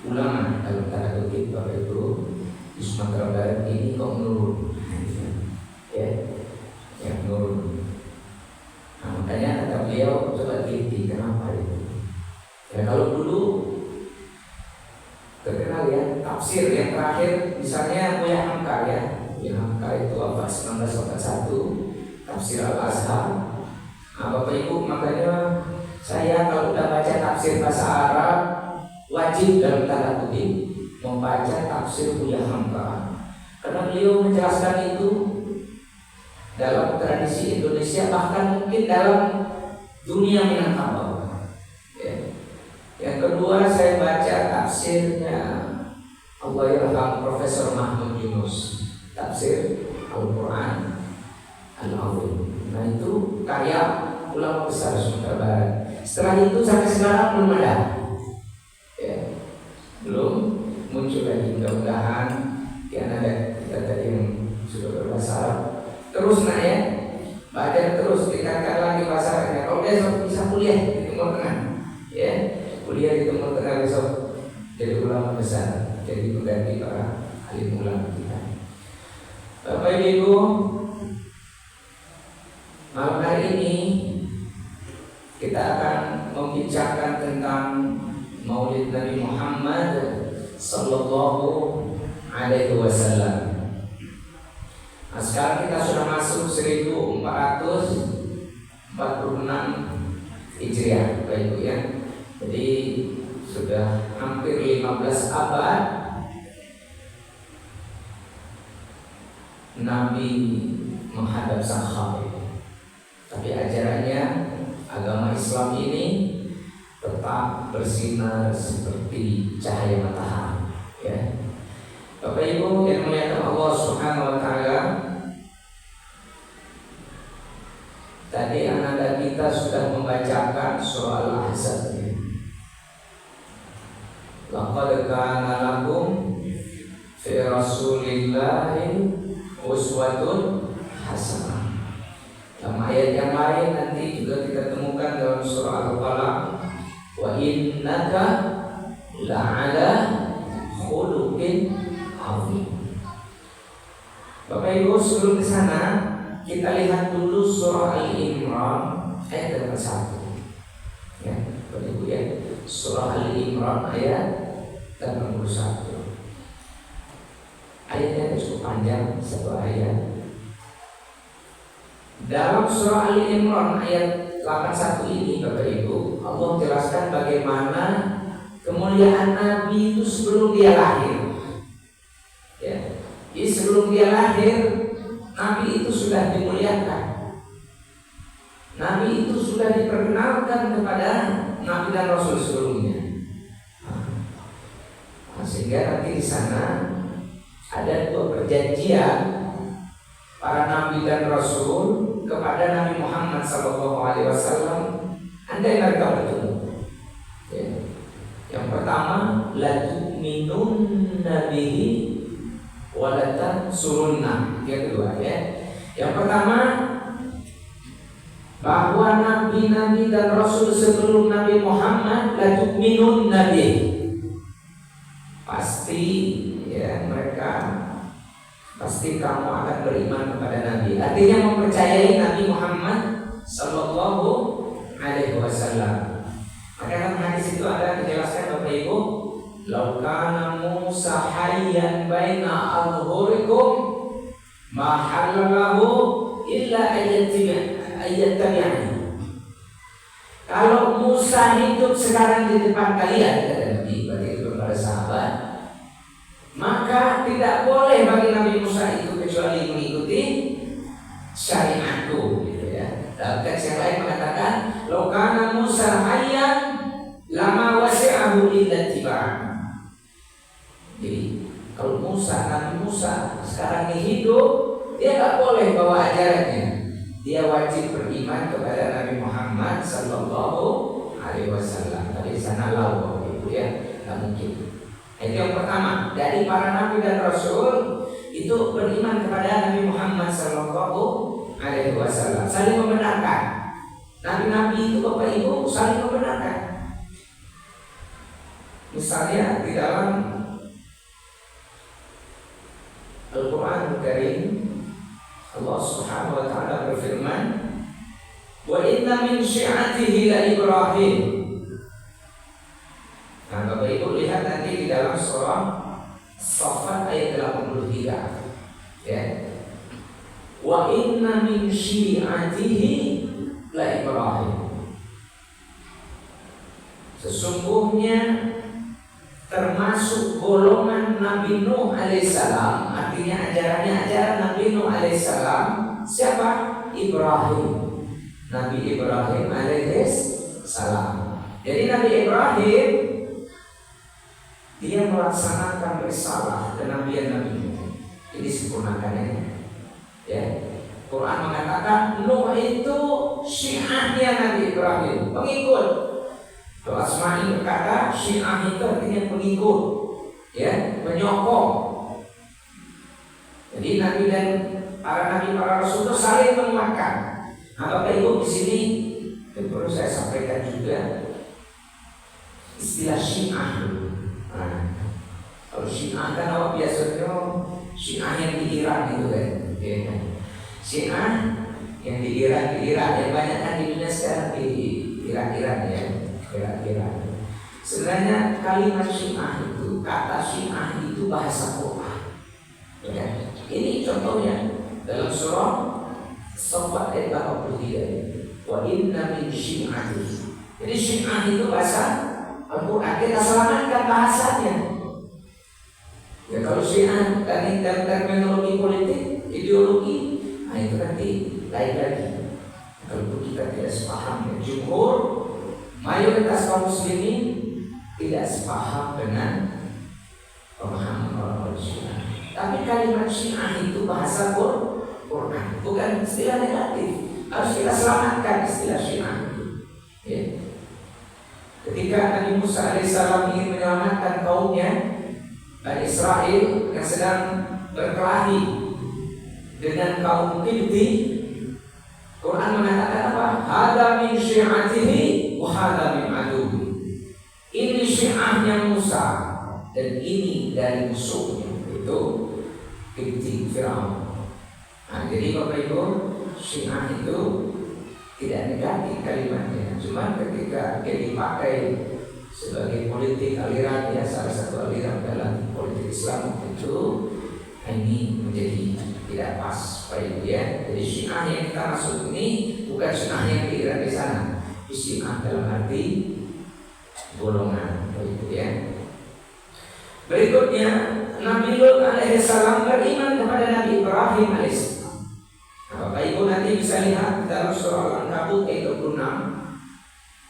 ulama dalam tanda kutip, Bapak Ibu, di Sumatera Barat ini kok menurun, ya menurun. Nah, makanya kata beliau, coba teliti kenapa itu. Ya kalau dulu terkenal ya tafsir yang terakhir, misalnya Buya Hamka, ya Buya Hamka itu wafat 1941, tafsir Al-Azhar. Nah, Bapak Ibu, makanya saya kalau udah baca tafsir bahasa Arab wajib dalam tanda kutip membaca tafsir Buya Hamka, karena beliau menjelaskan itu dalam tradisi Indonesia, bahkan mungkin dalam dunia Minangkabau. Ya. Yang kedua, saya baca tafsirnya Allahyarham Profesor Mahmud Yunus, tafsir Al-Quran Al-Azim. Nah itu karya ulama besar Sumatera Barat. Setelah itu sampai sekarang belum ada, ya, belum muncul lagi. Mudah-mudahan ya ada kita tadi yang sudah berbahasa Arab terus ya, baca terus, tingkatkan lagi bahasa Arabnya. Kalau besok bisa kuliah di Timur Tengah, ya, kuliah di Timur Tengah besok jadi ulama besar, jadi pengganti para alim ulama kita. Bapak Ibu, malam hari ini kita akan membicarakan tentang Maulid Nabi Muhammad Sallallahu Alaihi Wasallam. Nah, sekarang kita sudah masuk 1446 Hijriah, Bapak Ibu, ya. Jadi sudah hampir 15 abad Nabi menghadap sang Khalid. Tapi ajarannya, agama Islam ini tetap bersinar seperti cahaya matahari, ya. Bapak Ibu yang muliakan Allah Subhanahu wa taala, tadi anak kita sudah membacakan surah Al-Ahzab. Laqad kana lakum fi Rasulillahi uswatun hasanah. Dalam ayat yang lain nanti juga kita temukan dalam surah Al-Qalam, wa innaka la'ala khuluqin azim. Bapak Ibu, sebelum ke sana kita lihat dulu surah Al-Imran ayat 81. Ya, Bapak Ibu, ya. Surah Al-Imran ayat 81. Ayatnya cukup panjang, satu ayat. Dalam surah Al-Imran ayat 81 ini, Bapak Ibu, Allah jelaskan bagaimana kemuliaan Nabi itu sebelum dia lahir. Ya. Jadi sebelum dia lahir, Nabi itu sudah dimuliakan. Nabi itu sudah diperkenalkan kepada Nabi dan Rasul sebelumnya. Nah, sehingga nanti di sana ada dua perjanjian para Nabi dan Rasul kepada Nabi Muhammad SAW. Andai mereka bertemu, ya. Yang pertama, la tu'minunna bihi wa la tansurunna. Yang kedua, ya. Yang pertama, bahwa nabi-nabi dan rasul sebelum Nabi Muhammad la tu'minunna bihi, pasti, ya, mereka pasti kamu akan beriman kepada Nabi. Artinya mempercayai Nabi Muhammad Sallallahu Alaihi Wasallam. Maka dalam hadis itu ada dijelaskan, Bapak Ibu, lau kana Musa hayyan baina adhurikum ma halalahu illa ayyattabi'ani. Kalau Musa hidup sekarang di depan kalian, kata Nabi, berarti itu kepada sahabat, maka tidak boleh bagi Nabi Musa itu kecuali mengikuti syariatku, gitu ya. Dalam teks yang lain mengatakan, "Lau kana Musa hayyan lama wasi'ahu illa tiba'an." Jadi kalau Musa, Nabi Musa sekarang ini hidup, dia nggak boleh bawa ajarannya. Dia wajib beriman kepada Nabi Muhammad Sallallahu Alaihi Wasallam. Tapi sana lau Ibu ya, nggak mungkin. Itu yang pertama, dari para Nabi dan Rasul itu beriman kepada Nabi Muhammad Sallallahu Alaihi Wasallam, saling membenarkan. Nabi-nabi itu Bapak Ibu saling membenarkan. Misalnya di dalam Al-Quran Al-Karim, Allah Subhanahu wa Ta'ala berfirman, "Wa inna min syi'atihi la Ibrahim." Nah, Bapak Ibu lihat nanti di dalam surah Saffat ayat 83. Ya. Wa inna min syi'atihi la Ibrahim. Sesungguhnya termasuk golongan Nabi Nuh alaihissalam, artinya ajaran Nabi Nuh alaihissalam siapa? Ibrahim, Nabi Ibrahim alaihissalam. Jadi Nabi Ibrahim dia melaksanakan risalah kenabian Nabi Nuh, ini sempurnakannya. Ya, Quran mengatakan Nuh itu syiahnya Nabi Ibrahim, pengikut. Kalau Asma'i berkata syiah itu artinya pengikut, ya, penyokong. Jadi Nabi dan para Rasul itu saling menguatkan. Nah, Bapak Ibu di sini perlu saya sampaikan juga istilah syiah. Nah, kalau syiah kan awak biasanya syiah yang di Irak itu kan, ya. Syiah yang di Irak yang banyak kan di dunia sekarang di Irak ya. Kira-kira sebenarnya kalimat syiah itu, kata syiah itu bahasa Quran. Ya. Ini contohnya dalam surah Saffat ayat 83. Wa inna min syi'atihi. Jadi syiah itu bahasa Al-Quran. Kita selamatkan bahasanya. Ya, kalau syiah dalam terminologi politik, ideologi, nah itu nanti lain lagi. Kalau kita tidak sepaham, ya, jumhur mayoritas kaum muslimin tidak sepaham dengan pemahaman orang-orang Syiah. Tapi kalimat Syiah itu bahasa Quran, bukan istilah negatif. Harus kita selamatkan istilah Syiah itu. Ya. Ketika Nabi Musa alaihissalam ingin menyelamatkan kaumnya Bani Israel yang sedang berkelahi dengan kaum Qibti, Quran mengatakan apa? Hada min syi'atihi wa hada min aduwi. Ini syiahnya Musa dan ini dari musuhnya, itu Qibti Firaun. Nah, jadi Bapak Ibu, syiah itu tidak negatif kalimatnya, cuma ketika dia dipakai sebagai politik aliran, ya, salah satu aliran dalam politik Islam itu, ini menjadi tidak pas, Pak Ibu ya. Jadi syiah yang kita maksud ini bukan syiah yang di sana, syiah dalam arti golongan, Pak Ibu ya. Berikutnya Nabi Lut alaihissalam beriman kepada Nabi Ibrahim alaihissalam. Nah, Bapak Ibu nanti bisa lihat dalam surah Al-Ankabut ayat 26.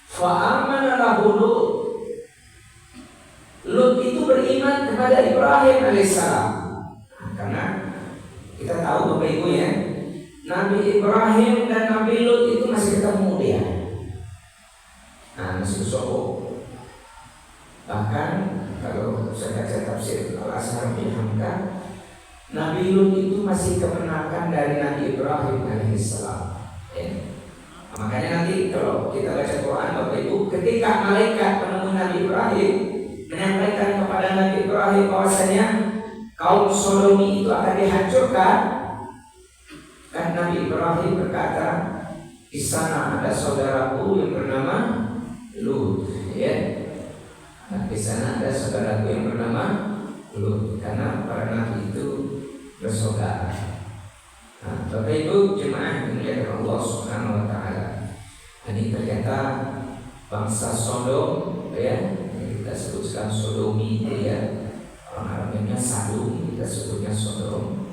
Fa'amana lahu Lut. Lut itu beriman kepada Ibrahim alaihissalam. Nah, karena kita tahu Bapak Ibu ya, Nabi Ibrahim dan Nabi Lut itu masih ketemu dia. Nah, masih bersama. Bahkan kalau saya baca tafsir Al-Azhar bin Hamka, Nabi Lut itu masih keponakan dari Nabi Ibrahim alaihissalam. Ya. Makanya nanti kalau kita baca Quran Bapak Ibu, ketika malaikat menemui Nabi Ibrahim menyampaikan kepada Nabi Ibrahim bahwasanya kaum Sodomi itu akan dihancurkan, kan Nabi Ibrahim berkata, di sana ada saudaraku yang bernama Lut, ya. Nah, di sana ada saudaraku yang bernama Lut, karena para nabi itu bersaudara. Nah, Bapak Ibu jemaah dimuliakan Allah Subhanahu wa Ta'ala. Ini ternyata bangsa Sodom, ya, yang kita sebutkan Sodomi itu ya, orang Arabnya Sadum, kita sebutnya Sodom.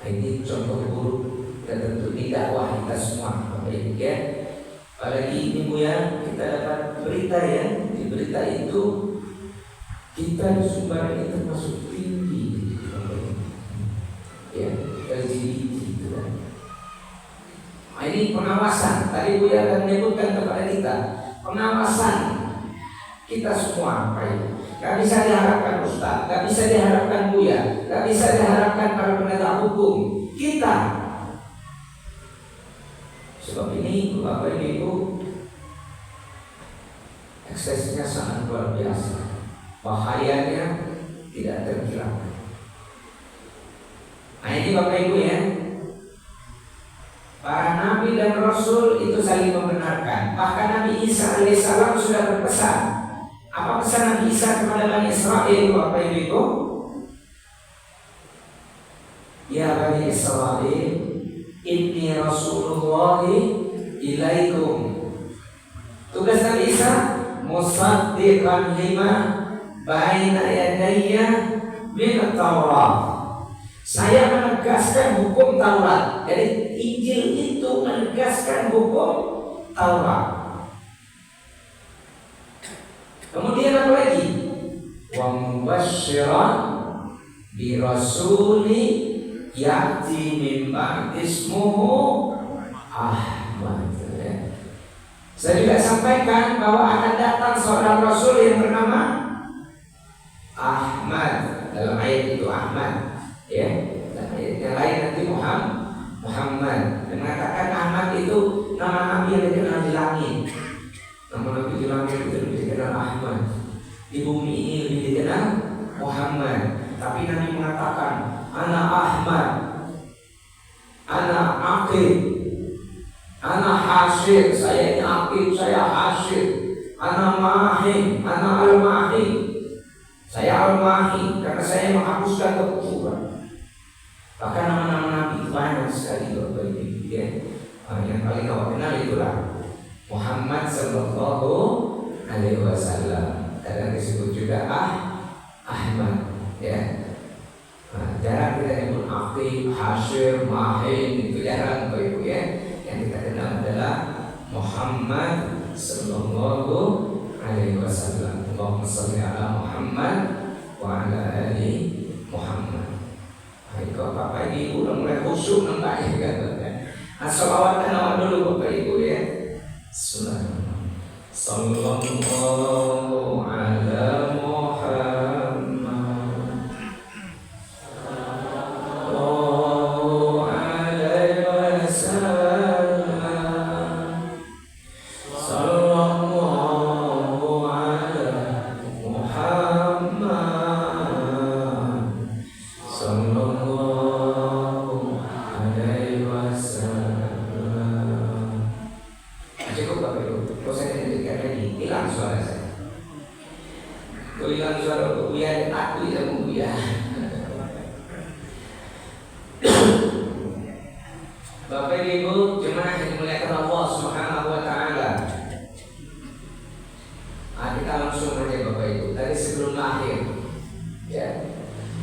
Nah, ini contoh buruk dan tentu di dakwah kita semua, Bapak Ibu ya. Apalagi minggu ya kita dapat berita ya, di berita itu kita di Sumbar ini termasuk tinggi LGBT gitu kan. Nah, ini pengawasan. Tadi Buya akan menyebutkan kepada kita pengawasan kita semua, Pak Ibu. Gak bisa diharapkan Ustaz, gak bisa diharapkan Buya, gak bisa diharapkan para penegak hukum. Kita. Sebab ini Bapak Ibu, eksesnya sangat luar biasa. Bahayanya tidak terkira. Nah ini Bapak Ibu ya, para nabi dan rasul itu saling membenarkan. Bahkan Nabi Isa alaihissalam sudah berpesan. Apa pesan Nabi Isa kepada Bani Israel, Bapak Ibu? Ya Bani Israel, inni Rasulullah ilaikum. Tugas Nabi Isa, musaddiqan lima baina yadayya min Taurat. Saya menegaskan hukum Taurat. Jadi Injil itu menegaskan hukum Taurat. Kemudian apa lagi? Wa mubasysyiran bi rasuli ya'ti min ba'di ismuhu Ahmad. Saya juga sampaikan bahwa akan datang seorang rasul yang bernama Ahmad. Dalam ayat itu Ahmad. Ya, dan yang lain nanti Muhammad. Dan mengatakan Ahmad itu nama nabi yang dikenal di langit. Nama nabi di langit itu lebih dikenal Ahmad. Di bumi ini lebih dikenal Muhammad. Tapi Nabi mengatakan ana Ahmad, ana Aqib, ana Hasyir. Saya ini Aqib, saya Hasyir. Ana Mahim, ana Al-Mahim. Saya Al-Mahim karena saya menghapuskan kekufuran. Bahkan nama-nama Nabi itu banyak sekali Bapak Ibu ya. Yang paling awal kenal itulah Muhammad Sallallahu Alaihi Wasallam. Kadang disebut juga Ahmad ya. Jarang kita nyebut Aqib, Hasyir, Mahim, itu jarang Bapak Ibu ya. Yang kita kenal adalah Muhammad Sallallahu Alaihi Wasallam. Allahumma shalli ala Muhammad wa ala ali Muhammad. Kalau Bapak Ibu udah mulai khusyuk nampaknya kan. As-salawat awal dulu Bapak Ibu ya. Sallallahu ala Muhammad. Sallallahu alaihi wasallam. Sallallahu ala Muhammad. Sallallahu alaihi wasallam. Cukup Bapak Ibu. Kok saya tidak lagi hilang suara saya. Kok hilang suara Buya, aku sama Buya. Bapak Ibu jemaah yang dimuliakan Allah Subhanahu wa taala. Kita langsung saja Bapak Ibu. Tadi sebelum lahir ya.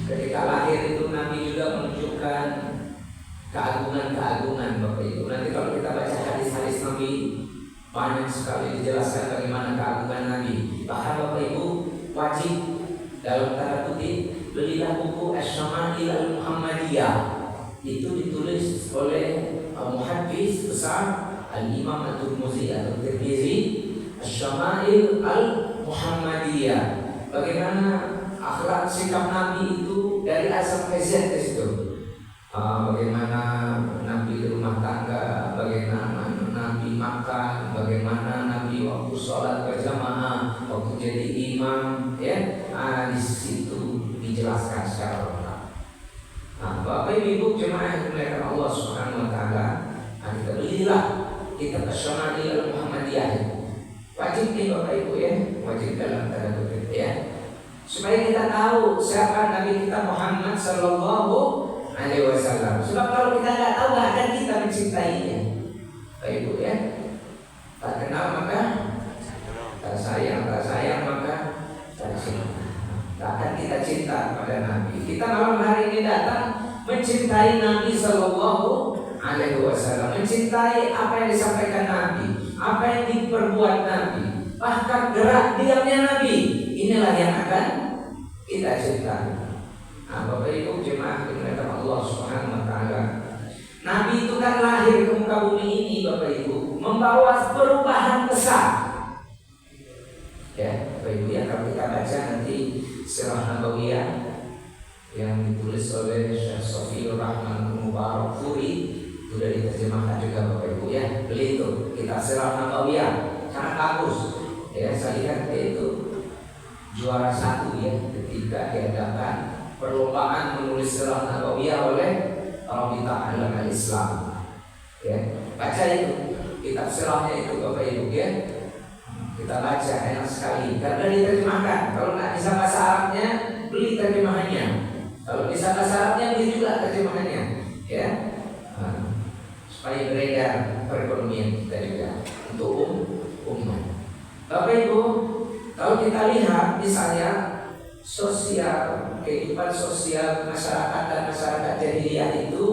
Ketika lahir itu Nabi juga menunjukkan keagungan-keagungan Bapak Ibu. Nanti kalau kita baca hadis-hadis Nabi banyak sekali dijelaskan bagaimana keagungan Nabi. Bahkan Bapak Ibu wajib dalam tanda kutip belilah buku Asy-Syama'il Al-Muhammadiyah. Itu ditulis oleh muhaddits besar Al-Imam At-Tirmidzi atau Tirmizi, Asy-Syama'il Al-Muhammadiyah. Bagaimana akhlak sikap Nabi itu dari A sampai Z di situ. Bagaimana Nabi di rumah tangga, bagaimana Nabi makan, bagaimana Nabi waktu sholat berjamaah, waktu jadi imam, ya. Di situ dijelaskan secara lengkap. Bapak Ibu jemaah yang dimuliakan Allah Subhanahu Wa Taala, kita belilah kitab Asy-Syama'il Al-Muhammadiyah. Wajib nih Bapak Ibu ya, wajib dalam tanda kutip ya. Supaya kita tahu siapa Nabi kita Muhammad Sallallahu Alaihi Wasallam. Sebab kalau kita tidak tahu, nggak akan kita mencintainya, Bapak Ibu ya. Tak kenal maka tak sayang maka tak cinta. Tak akan kita cinta pada Nabi. Kita malam hari ini datang mencintai Nabi Sallallahu Alaihi Wasallam, mencintai apa yang disampaikan Nabi, apa yang diperbuat Nabi, bahkan gerak diamnya Nabi. Inilah yang akan kita cintai. Bapak Ibu jemaah dimuliakan Allah Subhanahu Wa Taala, membawa perubahan besar. Ya, Bapak Ibu ya, kalau kita baca nanti Sirah Nabawiyah yang ditulis oleh Syekh Sofiur Rahman Mubarakfuri, sudah diterjemahkan juga Bapak Ibu ya. Beli itu kitab Sirah Nabawiyah, sangat bagus. Ya, saya lihat itu juara 1 ya ketika diadakan perlombaan menulis Sirah Nabawiyah oleh Rabithah Ulama Islam. Ya, baca itu kitab sirahnya itu Bapak Ibu ya. Kita baca, enak sekali karena diterjemahkan. Kalau nggak bisa bahasa Arabnya, beli terjemahannya. Kalau bisa bahasa Arabnya, beli juga terjemahannya ya. Supaya beredar perekonomian kita juga untuk umat. Bapak Ibu, kalau kita lihat misalnya sosial, kehidupan sosial masyarakat dan masyarakat jahiliyah itu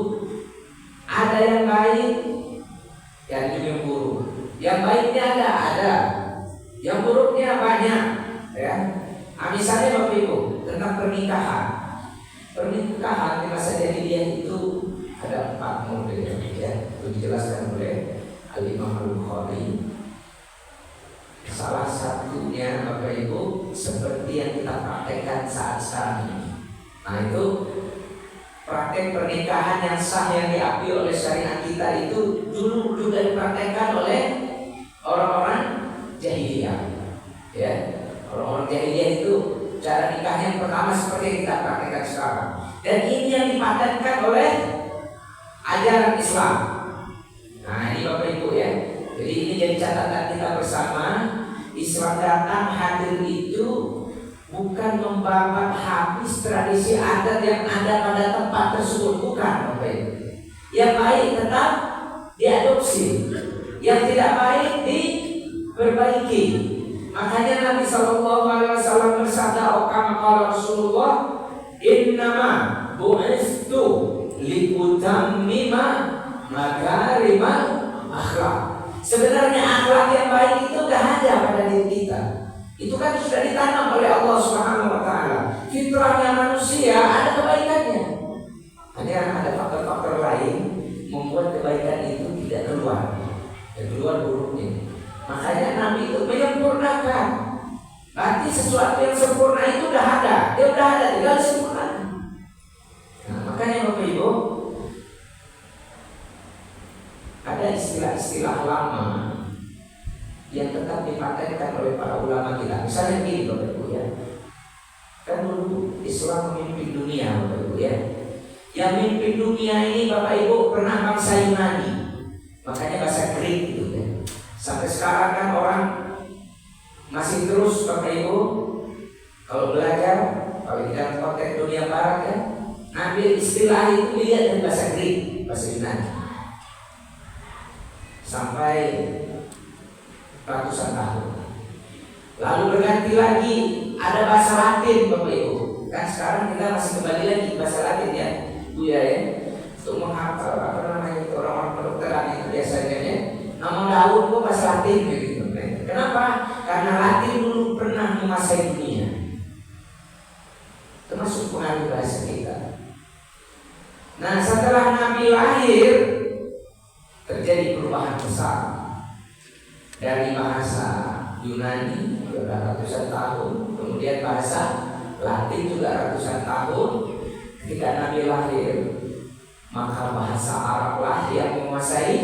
ada yang baik, yang juga yang buruk. Yang baiknya ada, yang buruknya banyak. Ya, misalnya Bapak Ibu tentang pernikahan. Pernikahan di masa jahiliyah itu ada 4 model ya, itu dijelaskan oleh Al-Imam Al-Bukhari. Salah satunya Bapak Ibu seperti yang kita praktekkan saat sekarang ini. Nah itu praktek pernikahan yang sah yang diakui oleh syariat kita itu dulu juga dipraktekkan oleh orang-orang jahiliyah. Ya, orang-orang jahiliyah itu cara nikah yang pertama seperti yang kita praktekkan sekarang. Dan ini yang dipatenkan oleh ajaran Islam. Nah ini Bapak Ibu ya. Jadi ini jadi catatan kita bersama. Islam datang hadir itu bukan membabat habis tradisi adat yang ada pada tempat tersebut, bukan Bapak Ibu. Yang baik tetap diadopsi, yang tidak baik diperbaiki. Makanya Nabi SAW bersabda, "Kama qala Rasulullah, innama bu'istu liutammima makarimal akhlak." Sebenarnya akhlak yang baik itu gak ada pada diri kita. Itu kan sudah ditanam oleh Allah Subhanahu wa taala. Fitrahnya manusia ada kebaikannya. Hanya ada faktor-faktor lain membuat kebaikan itu tidak keluar. Dan keluar buruknya. Makanya Nabi itu menyempurnakan. Berarti sesuatu yang sempurna itu udah ada. Dia udah ada, tinggal disempurnakan. Nah, makanya Bapak Ibu, ada istilah-istilah lama yang tetap dipatenkan oleh para ulama kita. Misalnya gini Bapak Ibu ya, kan dulu Islam memimpin dunia Bapak Ibu ya. Yang memimpin dunia ini Bapak Ibu pernah bangsa Yunani, makanya bahasa Greek gitu ya. Sampai sekarang kan orang masih terus Bapak Ibu kalau belajar, kalau di dalam konteks dunia barat ya, ambil istilah itu lihat dari bahasa Greek, bahasa Yunani. Sampai ratusan tahun. Lalu berganti lagi ada bahasa Latin Bapak Ibu. Kan sekarang kita masih kembali lagi bahasa Latin ya, Bu ya, untuk menghafal apa namanya itu orang-orang kedokteran itu biasanya ya. Nama daun itu bahasa Latin begitu. Kenapa? Karena Latin dulu pernah menguasai dunia. Termasuk pengaruh bahasa kita. Nah setelah Nabi lahir terjadi perubahan besar. Dari bahasa Yunani sudah ratusan tahun, kemudian bahasa Latin juga ratusan tahun. Ketika Nabi lahir, maka bahasa Arablah yang menguasai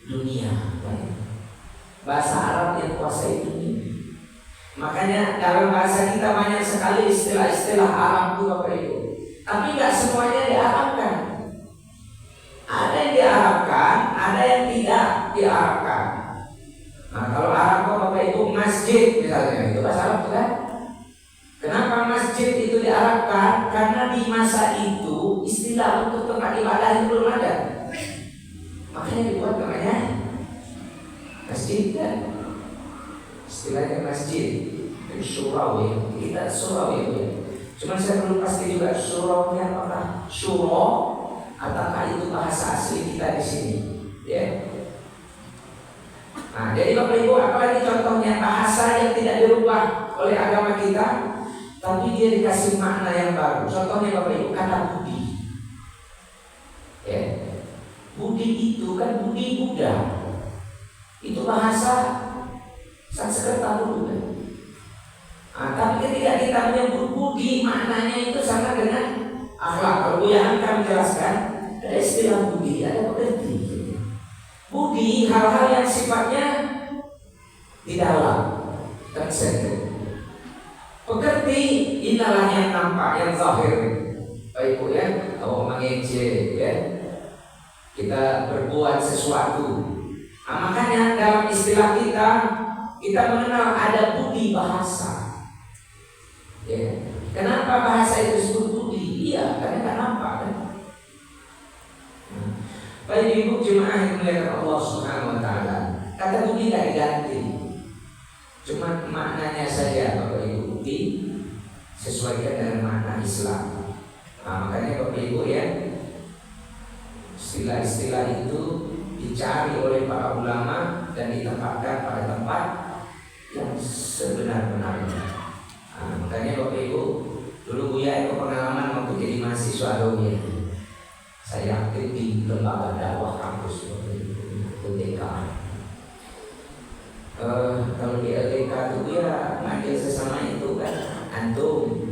dunia. Bahasa Arab yang menguasai dunia. Makanya dalam bahasa kita banyak sekali istilah-istilah Arab itu Bapak Ibu. Tapi nggak semuanya diarabkan. Ada yang diarabkan, ada yang tidak diarabkan. Nah kalau Arab Bapak Ibu masjid misalnya itu bahasa Arab kan? Kenapa masjid itu diarabkan? Karena di masa itu istilah untuk tempat ibadah itu belum ada. Makanya dibuat namanya masjid kan? Istilahnya masjid. Itu surau ya. Kita surau ya. Cuman saya belum pasti juga suraunya apakah surau ataukah itu bahasa asli kita di sini. Ya. Nah, jadi Bapak Ibu, apalagi contohnya bahasa yang tidak dirubah oleh agama kita, tapi dia dikasih makna yang baru. Contohnya Bapak Ibu, kata budi. Ya. Budi itu kan budi Buddha. Itu bahasa Sanskerta dulu kan. Tapi ketika kita menyebut budi, maknanya itu sama dengan akhlak. Kalau Buya Hamka menjelaskan, ada istilah budi, ada pekerti. Budi hal-hal yang sifatnya di dalam, tersendiri. Pekerti inilah yang nampak, yang zahir. Baik Bu ya, kalau mengejek ya, kita berbuat sesuatu. Makanya dalam istilah kita mengenal ada budi bahasa. Ya. Kenapa bahasa itu disebut budi? Iya, karena nggak nampak kan. Baik ibu jemaah yang dimuliakan Allah Subhanahu Wa Taala, kata budi tidak diganti, cuma maknanya saja Bapak Ibu disesuaikan dengan makna Islam. Makanya Bapak Ibu ya, istilah-istilah itu dicari oleh para ulama dan ditempatkan pada tempat yang sebenar-benarnya. Makanya Bapak Ibu, dulu Buya itu pengalaman waktu jadi mahasiswa Buya. Saya aktif di lembaga dakwah kampus Bapak Ibu, LDK. Kalau di LDK itu Buya manggil sesama itu kan antum,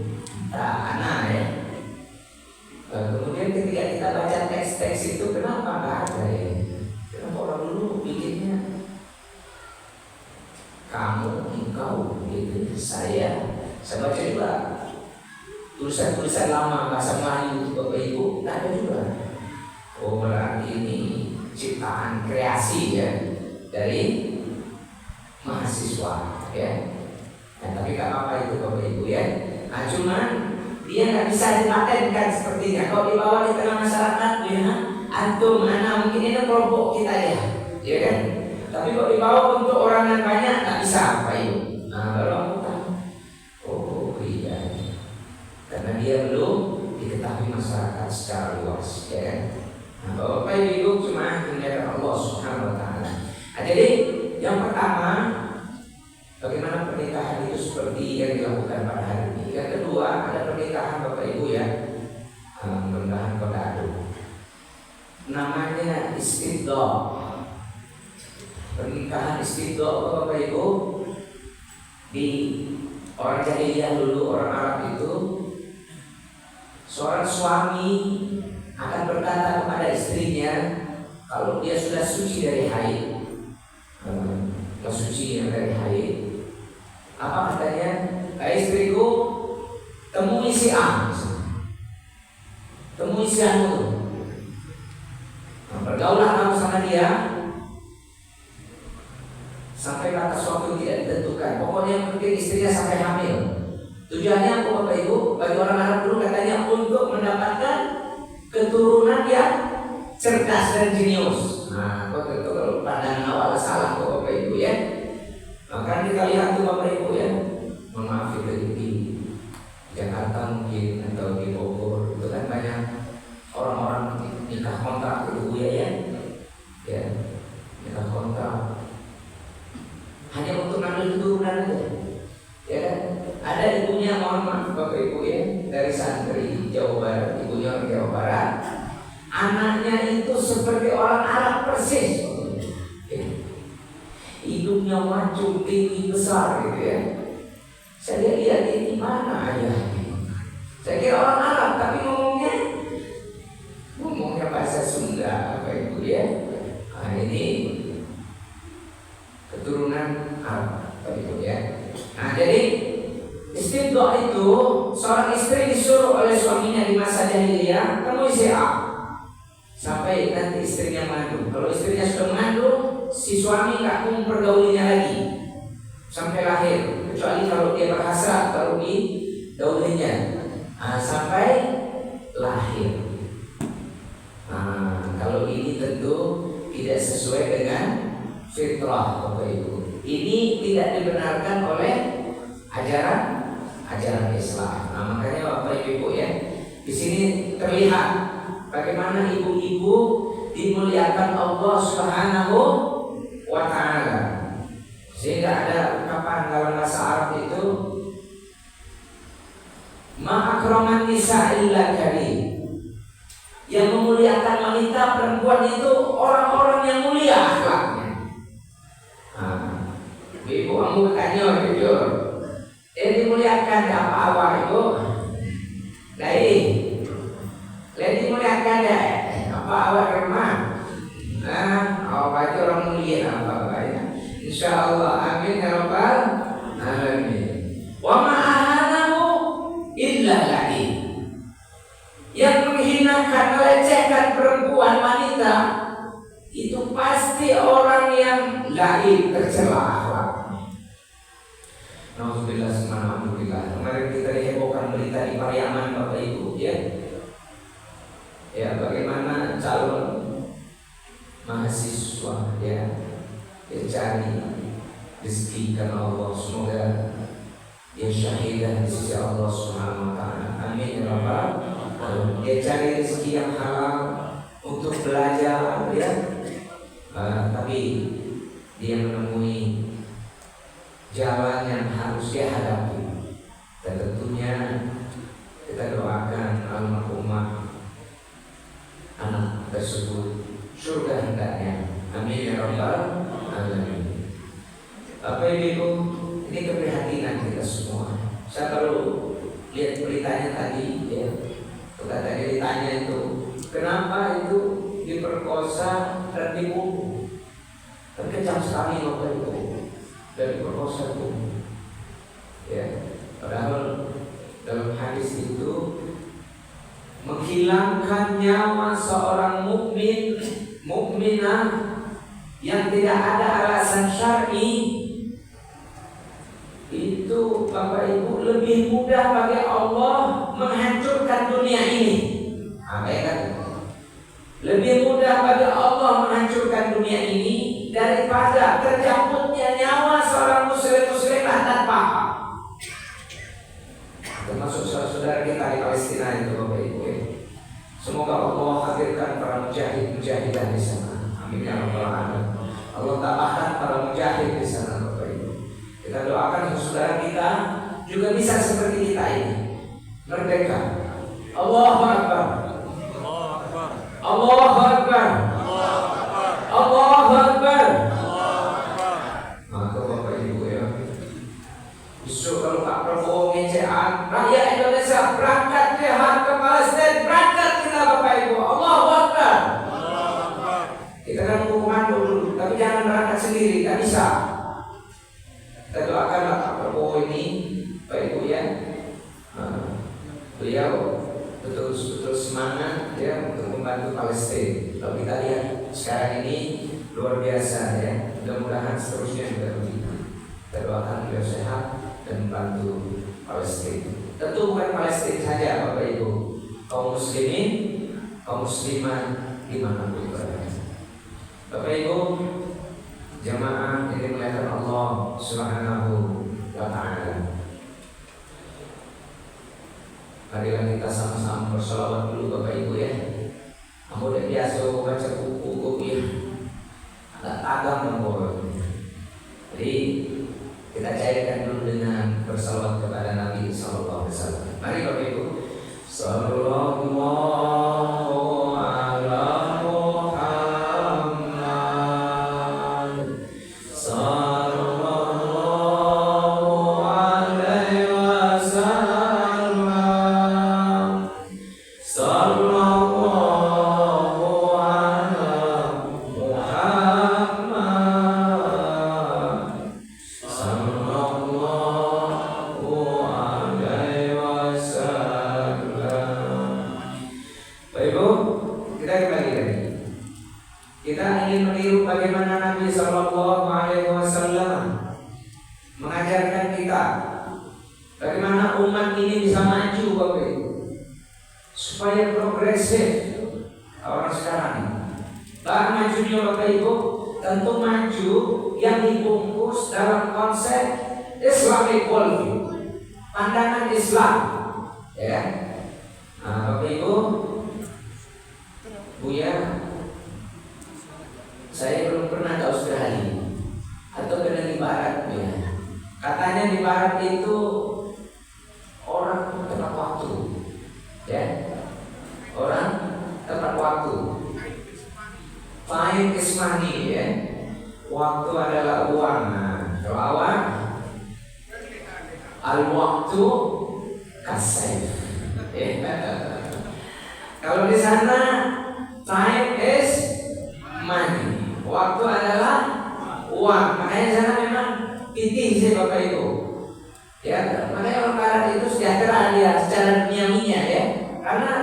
anak ya. Kemudian ketika kita baca teks-teks itu, kenapa nggak ada ya? Kenapa orang dulu bikinnya kamu, engkau, gitu, saya baca juga tulisan-tulisan lama bahasa Melayu itu Bapak Ibu, tidak ada juga. Oh berarti ini ciptaan kreasi ya dari mahasiswa ya. Tapi nggak apa-apa itu Bapak Ibu ya. Cuman dia nggak bisa dipatenkan sepertinya. Kalau dibawa di tengah masyarakat, ya, antum, mana mungkin ini kelompok kita ya kan. Tapi kalau dibawa untuk orang yang banyak nggak bisa Bapak Ibu. Baru aku tahu. Oh iya, karena dia belum diketahui masyarakat secara luas, ya kan. Bapak Ibu cuma menyatakan Allah Subhanahu Wa Taala. Jadi yang pertama, bagaimana pernikahan itu seperti yang dilakukan pada hari ini. Yang kedua, ada pernikahan Bapak Ibu ya, mudah-mudahan kodado. Namanya istidha. Pernikahan istidha Bapak Ibu di orang jahiliyah dulu, orang Arab itu, seorang suami akan berkata kepada istrinya kalau dia sudah suci dari haid, suci dari haid, apa katanya? Istriku, temui si A, temui si A itu, bergaulah kamu sama dia sampai batas waktu tidak ditentukan. Pokoknya yang penting istrinya sampai hamil. Tujuannya apa Bapak Ibu? Bagi orang Arab dulu katanya untuk mendapatkan keturunan yang cerdas dan jenius. Kalau pandangan awal salah Bapak Ibu ya. Maka kita lihat tuh Bapak Ibu ya. Mohon maaf itu di Jakarta mungkin atau di Bogor itu kan banyak orang-orang nikah kontrak itu ya. Ya, nikah kontrak hanya untuk ngambil keturunan aja. Ya kan? Ada ibunya, mohon maaf Bapak Ibu ya, dari santri Jawa Barat, ibunya orang Jawa Barat. Anaknya itu seperti orang Arab persis. Hidungnya mancung, tinggi, besar gitu ya. Saya lihat ini mana ayahnya. Saya kira orang Arab tapi ngomongnya bahasa Sunda Bapak Ibu ya. Ini keturunan Arab Bapak Ibu ya. Jadi istidha itu seorang istri disuruh oleh suaminya di masa jahiliyah temui si A sampai nanti istrinya mengandung. Kalau istrinya sudah mengandung, si suami nggak mau mempergaulinya lagi sampai lahir, kecuali kalau dia berhasrat baru didaulinya sampai lahir. Kalau ini tentu tidak sesuai dengan fitrah Bapak Ibu. Ini tidak dibenarkan oleh ajaran Islam. Makanya Bapak Ibu ya, di sini terlihat bagaimana ibu-ibu dimuliakan Allah Subhanahu Wa Taala. Sehingga ada ungkapan dalam bahasa Arab itu ma'akraman nisa illa karim. Yang memuliakan wanita perempuan itu orang-orang yang mulia akhlaknya. Ibu kamu tanya jujur. Dimuliakan apa awak ibu? Dimuliakan ya apa awak remah? Awak itu orang mulia apa ya? Insyaallah amin ya rabbal alamin. Wa ma'ahanahu illa lain. Yang menghinakan, melecehkan perempuan wanita itu pasti orang yang lain, tercela akhlaknya. Nauzubillah subhanallah. Kemarin kita dihebohkan berita di Pariaman Bapak Ibu ya. Ya bagaimana calon mahasiswa ya cari rezeki karena Allah, semoga dia syahidah di sisi Allah Subhanahu wa taala. Amin ya rabbal alamin. Dia cari rezeki yang halal untuk belajar ya. Tapi dia menemui jalan yang harus dia hadapi. Dan tentunya kita doakan almarhumah anak tersebut surga hendaknya. Amin ya rabbal alamin. Bapak Ibu, ini keprihatinan kita semua. Saya baru lihat beritanya tadi ya. Tadi ditanya itu, kenapa itu diperkosa dan dibunuh? Terkejam sekali Bapak Ibu dari perkosa itu. Ya, padahal dalam hadis itu menghilangkan nyawa seorang mukminah yang tidak ada alasan syar'i itu Bapak Ibu lebih mudah bagi Allah menghancurkan dunia ini. Apa ya kan? Lebih mudah bagi Allah menghancurkan dunia ini daripada tercabutnya nyawa seorang muslimah tanpa hak. Termasuk saudara kita di Palestina itu Bapak Ibu ya. Semoga Allah hadirkan para mujahid-mujahidah di sana. Amin ya rabbal alamin. Allah tambahkan para mujahid di sana Bapak Ibu. Kita doakan saudara kita juga bisa seperti kita ini, merdeka. Allahu Akbar. Allahu Akbar. Allahu Akbar. Maka Bapak Ibu ya, besok kalau Pak Prabowo ngecekan rakyat Indonesia berangkat jihad ke Palestina, berangkat kita Bapak Ibu. Allahu Akbar. Kita kan komando dulu, tapi jangan berangkat sendiri, tak bisa. Kita doakanlah Pak Prabowo ini, Pak Ibu ya, beliau betul-betul semangat ya untuk membantu Palestina. Kalau kita lihat sekarang ini luar biasa ya, mudah-mudahan seterusnya juga begitu. Kita doakan beliau sehat dan membantu Palestina. Tentu bukan Palestina saja Bapak Ibu, kaum muslimin, kaum muslimah dimanapun berada. Bapak Ibu, jamaah yang dimuliakan Allah Subhanahu wa taala. Marilah kita sama-sama bersolawat dulu Bapak Ibu ya. Kamu udah biasa baca buku ya, agak agam membawa. Jadi kita cairkan dulu dengan bersolawat kepada Nabi Sallallahu Alaihi Wasallam. Mari Bapak Ibu. Sallallahu Kalau awak al-waktu kasayf. Kalau di sana time is money. Waktu adalah uang. Makanya di sana memang titih sih Bapak Ibu. Ya, makanya orang Barat itu sejahtera dia secara duniawinya ya. Karena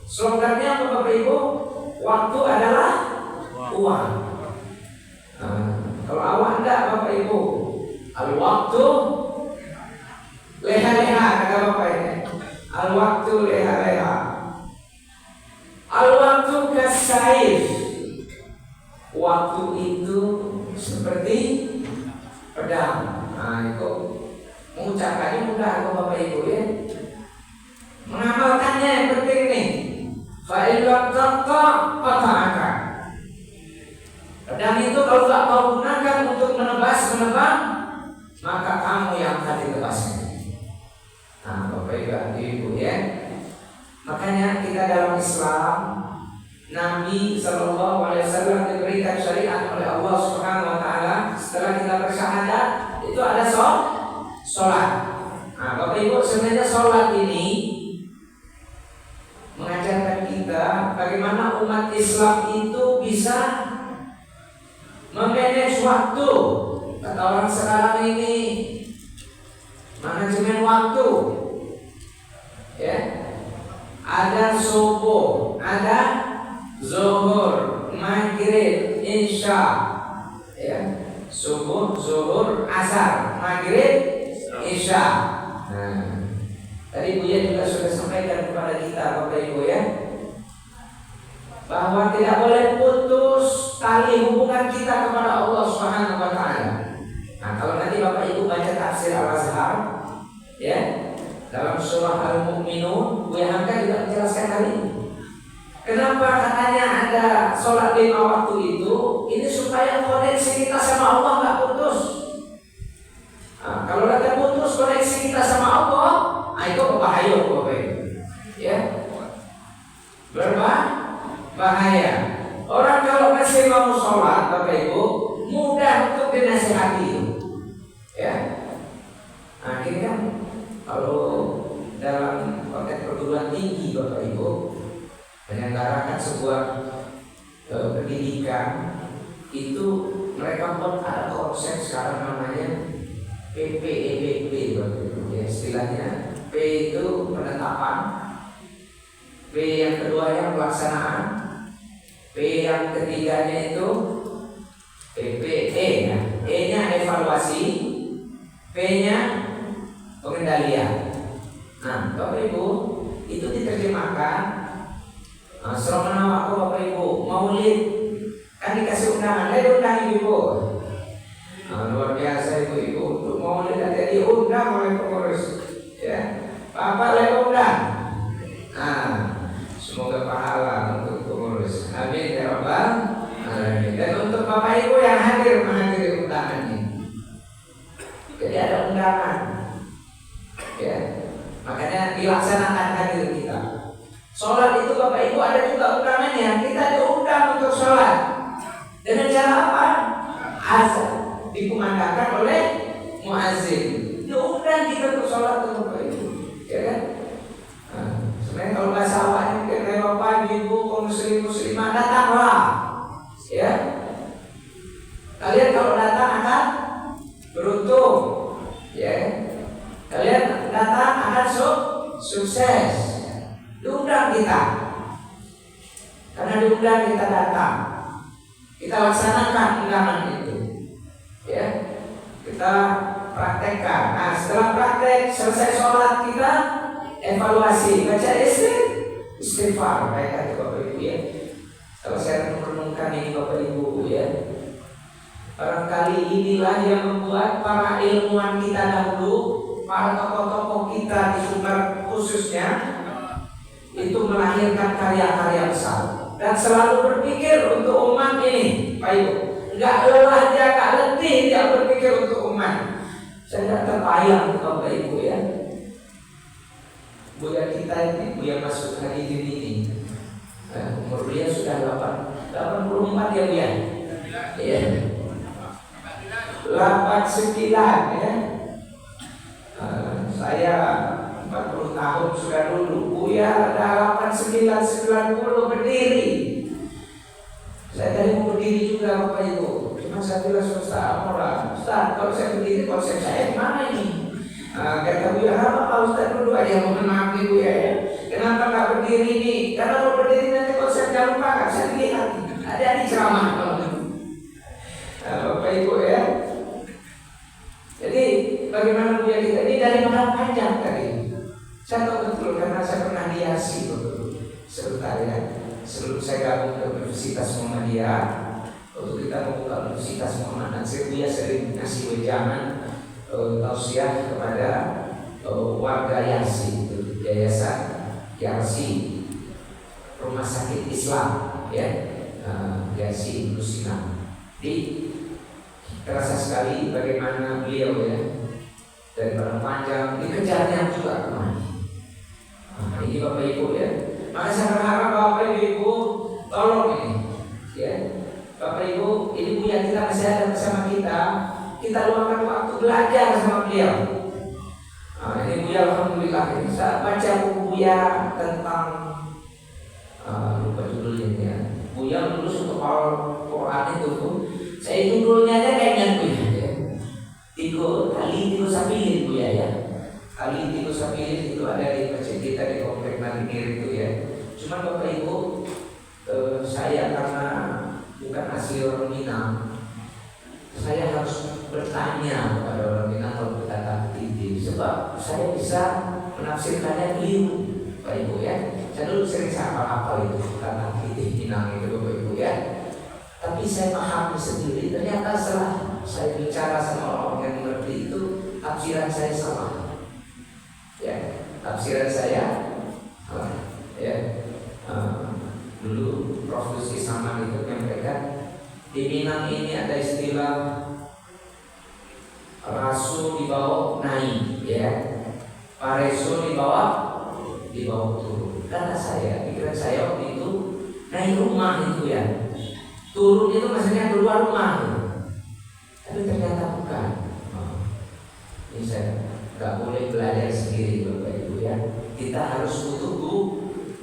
slogannya apa Bapak Ibu? Waktu adalah uang. Kalau awak enggak Bapak Ibu, al-waktu leha-leha kata Bapak ini. Al-waktu leha-leha. Al-waktu kasaif. Waktu itu seperti pedang. Nah, itu mengucapkannya mudah kok Bapak Ibu ya. Mengamalkannya yang penting nih. Fa'il waqtaqa qata'aka. Pedang itu kalau tak kau gunakan untuk menebang, maka kamu yang akan ditebasnya. Nah, Bapak Ibu ya. Makanya kita dalam Islam, Nabi Sallallahu Alaihi Wasallam diberikan syariat oleh Allah Subhanahu Wa Taala. Setelah kita bersyahadat, itu ada sholat. Nah, Bapak Ibu, sebenarnya sholat ini mengajarkan kita bagaimana umat Islam itu bisa memanage waktu. Kata orang sekarang ini manajemen waktu. Ya, ada subuh, ada zuhur, maghrib, isya. Ya, subuh, zuhur, asar, maghrib, isya. Nah, tadi Buya juga sudah sampaikan kepada kita Bapak Ibu ya, bahwa tidak boleh putus tali hubungan kita kepada Allah Subhanahu Wa Taala. Nah, kalau nanti Bapak Ibu baca tafsir Al-Azhar ya, dalam surah Al-Mu'minun, Buya Hamka juga menjelaskan hal ini. Kenapa katanya ada sholat 5 waktu itu? Ini supaya koneksi kita sama Allah nggak putus. Nah, kalau ada putus koneksi kita sama Allah, itu berbahaya Bapak Ibu. Ya, berbahaya. Orang kalau masih mau sholat Bapak Ibu, mudah untuk dinasihati. Ya, nah ini kan kalau dalam konteks perguruan tinggi Bapak Ibu menyelenggarakan sebuah pendidikan, itu mereka pun ada konsep sekarang namanya PPEBP Bapak Ibu ya, istilahnya P itu penetapan, P yang kedua yang pelaksanaan, P yang ketiganya itu PPE ya. E nya evaluasi, P nya pengendalian. Nah Bapak Ibu, itu diterjemahkan Seromana waktu Bapak Ibu maulid kan dikasih undangan, undang ibu. Luar biasa ibu-ibu untuk maulid ada diundang oleh pengurus. Ya, Bapak undang. Nah, semoga pahala untuk pengurus. Amin ya Rabbal alamin. Dan untuk Bapak Ibu yang hadir menghadiri undangan ini, jadi ada undangan. Ya, makanya dilaksanakan hadir kita. Sholat itu Bapak Ibu ada juga undangannya. Kita diundang untuk sholat. Dengan cara apa? Azan dikumandangkan oleh muazzin. Diundang kita untuk sholat untuk Bapak Ibu. Ya kan? Nah, sebenarnya kalau bahasa awalnya mungkin Bapak Ibu kaum muslimah datanglah. Ya. Kalian kalau datang akan beruntung. Ya. Kalian datang akan sukses. Diundang kita, karena diundang kita datang, kita laksanakan undangan itu, ya, kita praktekkan. Nah setelah praktek selesai sholat kita evaluasi, baca istighfar, baik hati Bapak Ibu ya. Kalau saya merenungkan ini Bapak Ibu ya, barangkali inilah yang membuat para ilmuwan kita dahulu, para tokoh-tokoh kita di Sumber khususnya, itu melahirkan karya-karya besar dan selalu berpikir untuk umat ini, Pak Ibu. Enggak lelah dia, enggak letih dia berpikir untuk umat. Saya tidak terbayang Bapak Ibu ya. Buya kita ini, Buya masuk hadirin ini, umur dia sudah 84 ya Buya. Iya. 84 rapat sekilan ya. Saya 40 tahun sudah dulu, Buya ada rapat sekilan 90 berdiri. Saya tadi mau berdiri juga Bapak Ibu. Cuma saya bilang Ustaz Ustaz, kalau saya berdiri konsep saya gimana ini? Kata Buya, Pak Ustaz dulu aja, mohon maaf nih Buya ya. Kenapa nggak berdiri nih? Karena kalau berdiri nanti konsep jangan lupa, nggak bisa dilihat. Ada di ceramah Bapak Ibu ya. Jadi bagaimana Buya kita ini dari mana panjang tadi? Saya tahu betul karena saya pernah diasi sebentar ya. Sebelum saya gabung ke Universitas Muhammadiyah, waktu kita membuka Universitas Muhammadiyah, saya Buya sering ngasih wejangan tausiah kepada warga Yasi, Yayasan Yasi Rumah Sakit Islam ya, Yasi Lusina. Jadi terasa sekali bagaimana beliau ya dari Padang Panjang dikejarnya juga kemana. Ini Bapak Ibu ya. Maka saya berharap Bapak Ibu tolong ini ya. Bapak Ibu, ini Buya kita masih ada bersama kita. Kita luangkan waktu belajar sama beliau. Ini Buya alhamdulillah ini saya baca buku Buya tentang lupa judulnya ya. Buya lulus untuk Quran itu tuh. Saya judulnya aja kayaknya Buya ya. Tigo Sabilin Buya ya. Ali Tigo Sabilin itu ada di masjid kita di Komplek Mandiri itu ya. Cuman Bapak Ibu, saya karena bukan asli orang Minang, saya harus bertanya kepada orang Minang kalau berkata ini, sebab saya bisa menafsirkannya keliru, Bapak Ibu ya. Saya dulu sering apa itu karena ini Minang itu Bapak Ibu ya. Tapi saya pahami sendiri, ternyata setelah saya bicara sama orang yang mengerti itu, tafsiran saya salah. Ya, tafsiran saya ya. Dulu Prof. Rizky Saman itu menyampaikan di Minang ini ada istilah rasul dibawa naik ya, pareso dibawa turun. Kata saya, pikiran saya waktu itu naik rumah itu ya, turun itu maksudnya keluar rumah ya. Tapi ternyata bukan. Ini saya nggak boleh belajar sendiri Bapak Ibu ya. Kita harus butuh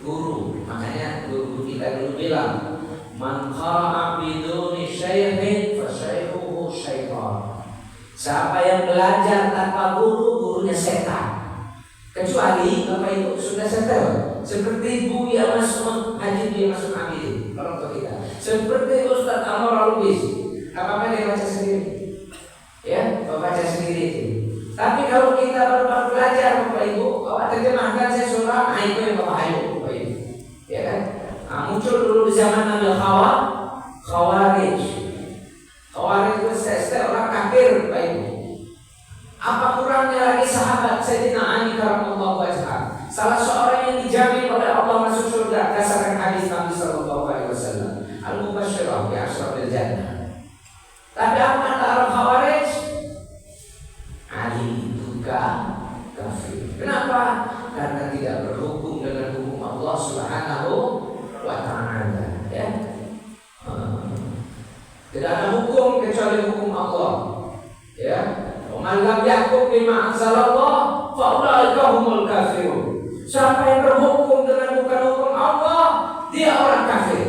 guru. Makanya guru kita dulu bilang, man qara'a biduni syaikhin fa syaikhuhu syaitan. Siapa yang belajar tanpa guru, gurunya setan. Kecuali Bapak Ibu sudah setel, seperti Buya Mas'ud Haji Buya Mas'ud Hamid, orang tua kita. Seperti Ustaz Amor Al-Lubis. Apa-apa dia baca sendiri. Ya, baca sendiri itu. Tapi kalau kita baru belajar Bapak Ibu, awak terjemahkan saya surah, itu yang Bapak Ibu, ya kan? Muncul dulu di zaman Nabi Khawarij. Khawarij itu saya orang kafir, Bapak Ibu. Apa kurangnya lagi sahabat Sayyidina Ali karamullahu wajhah, salah seorang yang dijamin oleh Allah masuk surga berdasarkan hadis Nabi sallallahu alaihi wasallam, al-mubasysyirah bi asyratil jannah. Tapi apa kata orang Khawarij? Ali itu kafir. Kenapa? Karena tidak berhukum dengan hukum Allah Subhanahu wa ta'ala ya. Tidak ada hukum kecuali hukum Allah ya. Wa man lam yahkum bima anzalallah fa ulaika humul kafirun. Siapa yang berhukum dengan bukan hukum Allah, dia orang kafir.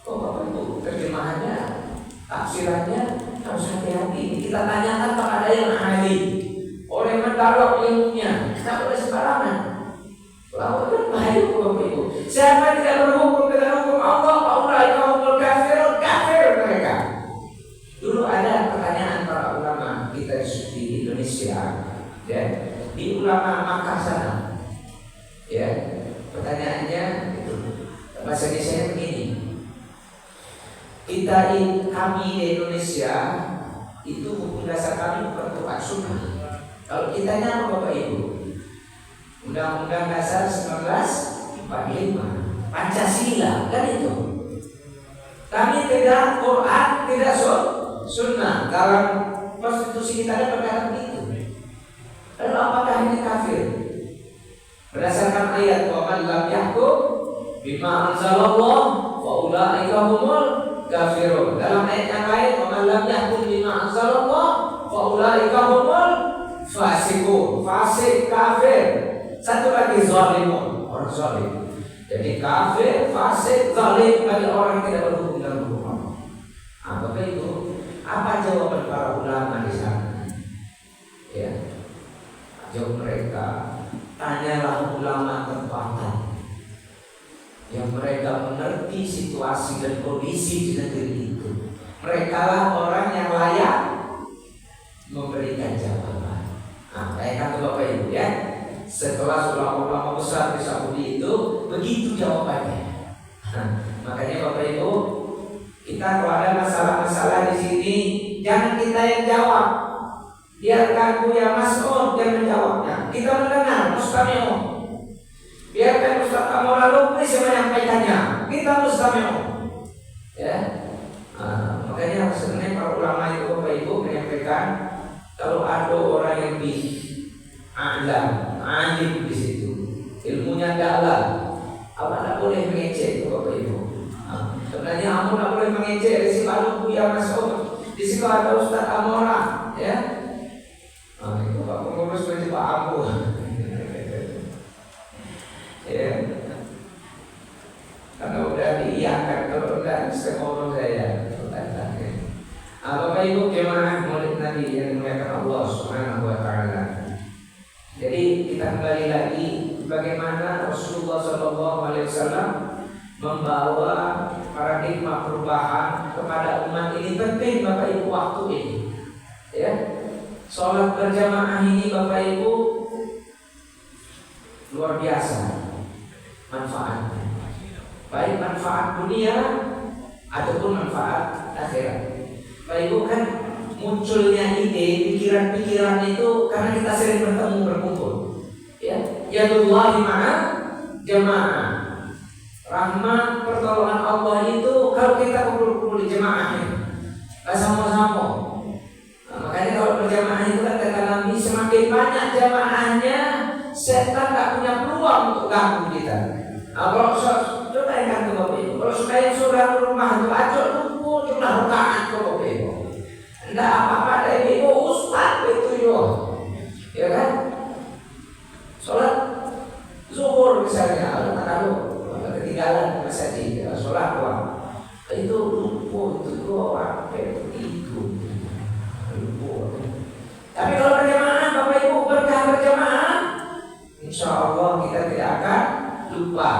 Kok Bapak Ibu terjemahannya, tafsirannya harus hati-hati. Kita tanyakan kepada yang ahli, orang yang mendalam ilmunya. Tidak boleh sembarangan. Lalu kan bahaya Bapak Ibu. Siapa tidak berhukum dengan hukum Allah, faulaika humul kafirun, kafir mereka. Dulu ada pertanyaan para ulama kita di Indonesia, ya, di ulama Makkah sana. Ya, pertanyaannya itu bahasa Indonesia begini. Kami di Indonesia itu hukum dasar kami bukan Quran Sunnah. Kalau kita nyapa Bapak Ibu, Undang-Undang Dasar 1945, Pancasila kan itu. Kami tidak Quran, tidak Sunnah. Dalam konstitusi kita ada perkataan itu. Lalu apakah ini kafir? Berdasarkan ayat wa man lam yahkum bima anzalallah fa ulaika humul kafirun. Dalam ayat yang lain wa man lam yahkum bima anzalallah ulaika humul fasiqun, fasik, kafir. Satu lagi zalimun, orang zalim. Jadi kafir, fasik, zalim bagi orang yang tidak berhubung dengan hukum Allah. Bapak Ibu, apa jawaban para ulama di sana? Ya, jawab mereka, tanyalah ulama tempatan yang mereka mengerti situasi dan kondisi di negeri itu. Mereka lah orang yang layak memberikan jawaban. Kayak kata Bapak Ibu ya, setelah ulama-ulama besar di Saudi itu begitu jawabannya. Makanya Bapak Ibu, kita kalau ada masalah-masalah di sini jangan kita yang jawab, biarkan Buya Mas'ud yang menjawabnya. Kita mendengar mustami'un. Biarkan Ustaz Amora Lubis yang menyampaikannya. Kita mustami'un. Ya. Makanya sebenarnya para ulama itu Bapak Ibu menyampaikan, kalau ada orang yang lebih alim di situ, ilmunya dalam, apa tidak boleh mengecek Bapak Ibu. Sebenarnya kamu tidak boleh mengecek. Di situ ada Buya Mas'ud, di situ ada Ustaz Amora, ya. Itu Pak Pengurus berarti Pak Abu. Ya. Karena udah diiyakan, kalau udah bisa ngomong saya. Bapak Ibu jemaah Maulid Nabi yang dimuliakan Allah Subhanahu wa taala. Jadi kita kembali lagi bagaimana Rasulullah SAW membawa paradigma perubahan kepada umat ini. Penting Bapak Ibu waktu ini. Ya. Sholat berjamaah ini Bapak Ibu luar biasa manfaatnya. Baik manfaat dunia ataupun manfaat akhirat. Bapak Ibu, kan munculnya ide, pikiran-pikiran itu karena kita sering bertemu berkumpul. Ya, yadullahi ma'a jamaah. Rahmat pertolongan Allah itu kalau kita kumpul-kumpul di jamaahnya, sama-sama. Makanya kalau berjamaah itu kata Nabi, semakin banyak jamaahnya, setan tak punya peluang untuk ganggu kita. Kalau coba ingat Bapak Ibu, kalau sudah yang surah rumah itu ajak lumpur, cuma rakaat Bapak Ibu. Tidak apa-apa dari Ibu Ustaz itu yo, ya kan? Sholat zuhur misalnya, kalau ketinggalan masjid, sholat itu lumpur itu apa itu. Tapi kalau berjamaah Bapak Ibu, berkah berjamaah, insya Allah kita tidak akan lupa.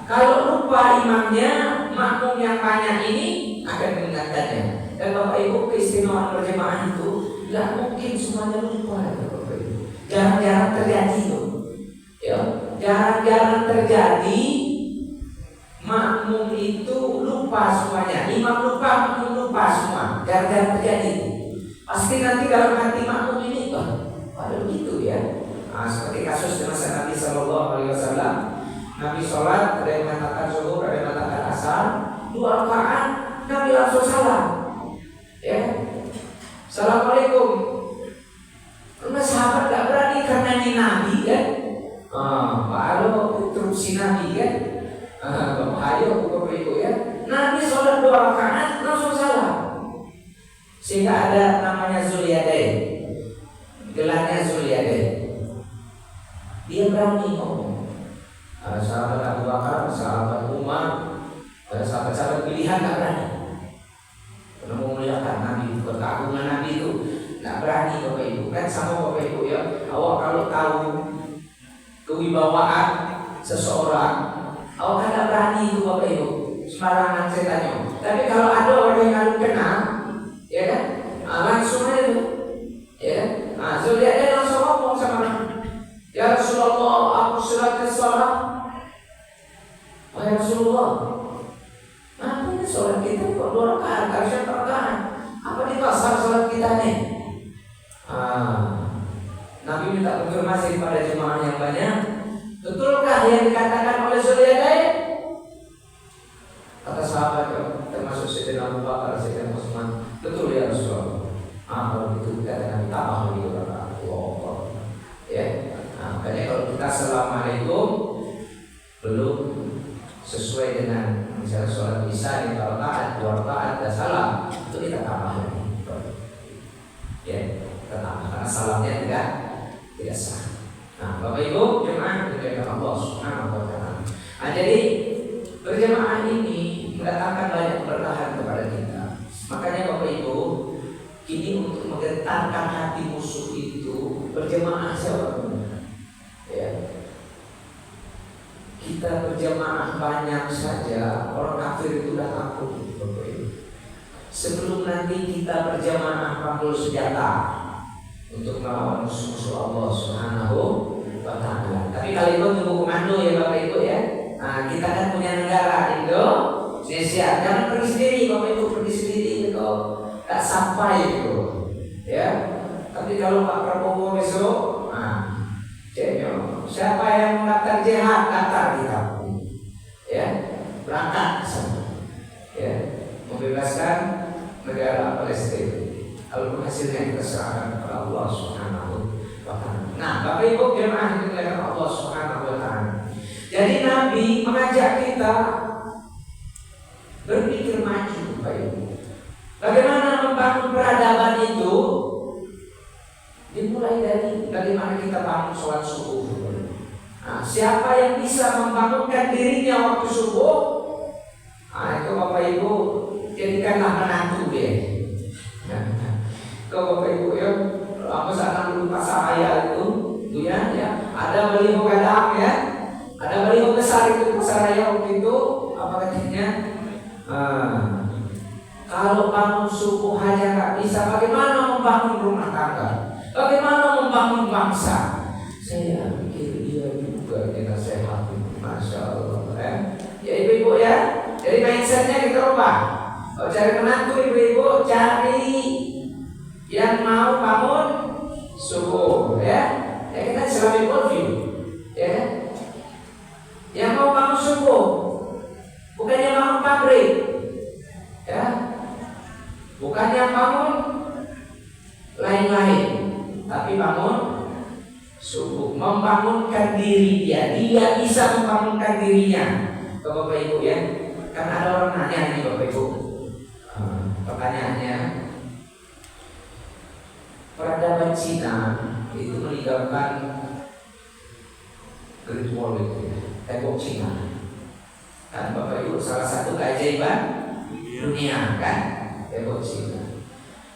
Kalau lupa imamnya, makmum yang banyak ini akan mengingatkannya. Dan Bapak Ibu, keistimewaan berjamaah itu tidak mungkin semuanya lupa ya Bapak Ibu. Jarang-jarang terjadi itu. Ya, jarang-jarang terjadi makmum itu lupa semuanya. Imam lupa, makmum lupa semua. Jarang-jarang terjadi itu. Pasti nanti dalam hati makmum ini pada begitu ya. Seperti kasus di masa Nabi SAW. Nabi sholat, ada yang mengatakan zuhur, ada yang mengatakan asar, 2 rakaat, Nabi langsung salam. Ya, Assalamualaikum. Karena sahabat gak berani karena ini Nabi kan. Baru interupsi Nabi kan. Ayo Bapak Ibu ya. Nabi sholat 2 rakaat, langsung salam. Sehingga ada namanya Zulyadain, gelarnya Zulyadain. Dia berani ngomong. Sahabat Abu Bakar, sahabat Umar, sahabat-sahabat pilihan tak berani. Karena memuliakan Nabi, keagungan Nabi itu tak berani Bapak Ibu. Kan sama Bapak Ibu ya. Awak kalau tahu kewibawaan seseorang, awak kan tak berani itu Bapak Ibu. Sembarangan ceritanya. Tapi kalau ada orang yang kenal, ya kan, langsung aja tuh, ya. Zulyadain langsung ngomong sama Ya Rasulullah, aku sholat ke sholat. Wahai Rasulullah, apa ini sholat kita kok 2 rakaat, harusnya 4 rakaat. Apa di pasar sholat kita nih? Nabi minta konfirmasi kepada jemaah yang banyak. Betulkah yang dikatakan oleh Zulyadain? Kata sahabat termasuk Sayyidina Abu Bakar, Sayyidina Utsman, betul ya Rasulullah. Kalau itu kata Nabi, tambah lagi 2 rakaat. Ya. Makanya kalau kita Assalamualaikum belum sesuai dengan misalnya sholat isya 5 rakaat, 2 rakaat dan salam, itu kita tambah lagi. Ya, kita karena salamnya tidak sah. Nah, Bapak Ibu jemaah dimuliakan Allah Subhanahu wa taala. Nah, jadi berjamaah ini mendatangkan banyak keberkahan kepada kita. Makanya Bapak Ibu, kini untuk menggetarkan hati musuh itu berjamaah saja. Ya. Kita berjamaah banyak saja, orang kafir itu udah takut, Bapak Ibu. Sebelum nanti kita berjamaah panggul senjata untuk melawan musuh-musuh Allah Subhanahu wa taala. Tapi kalau itu tunggu komando ya Bapak Ibu ya. Nah, kita kan punya negara Indonesia. Jangan pergi sendiri Bapak Ibu, pergi sendiri itu tak sampai itu. Ya. Tapi kalau Pak Prabowo besok, siapa yang mendaftar jihad, daftar kita. Ya, berangkat sana. Ya, membebaskan negara Palestina. Kalau hasilnya kita serahkan kepada Allah Subhanahu wa taala. Nah, Bapak Ibu jemaah dimuliakan Allah Subhanahu wa taala. Jadi Nabi mengajak kita berpikir maju, Bapak Ibu. Bagaimana membangun peradaban itu? Dimulai dari bagaimana kita bangun sholat subuh. Nah, siapa yang bisa membangunkan dirinya waktu subuh? Nah, itu Bapak Ibu jadikanlah menantu dia. Kalau Bapak Ibu ya, lama sana dulu pasar raya itu ya, ada baliho gadang ya, ada baliho besar itu pasar raya waktu itu, apa katanya? Kalau bangun subuh aja nggak bisa, bagaimana membangun rumah tangga? Bagaimana membangun bangsa? Saya pikir dia juga kita sehat, masya Allah. Ya ibu-ibu ya, jadi mindsetnya kita rubah. Kalau cari menantu ibu-ibu, cari yang mau bangun subuh, ya kita Islamic worldview, ya. Yang mau bangun subuh, bukan yang bangun pabrik, ya, bukan yang bangun lain-lain, tapi bangun subuh, membangunkan diri dia bisa membangunkan dirinya. Bapak Ibu ya, kan ada orang nanya nih Bapak Ibu, pertanyaannya. Peradaban Cina itu meninggalkan Great Wall itu ya, tembok Cina. Kan Bapak Ibu salah satu keajaiban dunia kan, tembok Cina.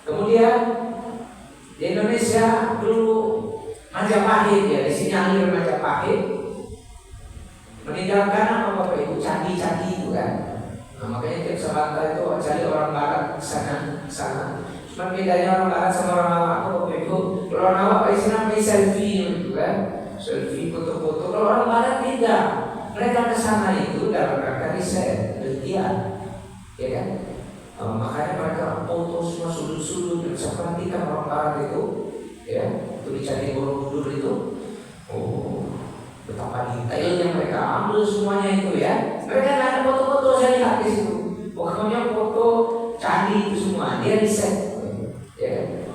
Kemudian di Indonesia dulu Majapahit ya, di sini alir Majapahit meninggalkan apa Bapak Ibu, candi-candi itu kan. Nah, makanya tiap sebentar itu cari orang barat sana. Cuma bedanya orang barat sama orang awak apa Bapak Ibu? Kalau orang awak pakai selfie gitu kan, selfie foto-foto. Kalau orang barat tidak, mereka ke sana itu dalam rangka riset, penelitian, ya kan? Makanya mereka foto semua sudut-sudut, bisa perhatikan orang barat itu, ya, itu di Candi Borobudur itu. Oh, betapa detailnya mereka ambil semuanya itu ya. Mereka nggak ada foto-foto saya lihat di situ. Pokoknya foto candi itu semua dia riset. Ya.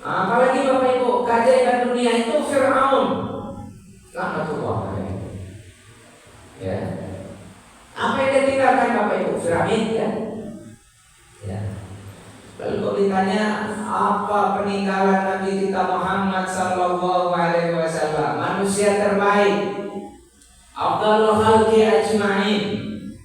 Apalagi Bapak Ibu, keajaiban dunia itu Fir'aun. Laknatullah. Ya. Apa yang dia tinggalkan Bapak Ibu? Piramid kan? Ya. Lalu kalau ditanya apa peninggalan Nabi kita Muhammad sallallahu alaihi wasallam, manusia terbaik, afdalul khalqi ajma'in.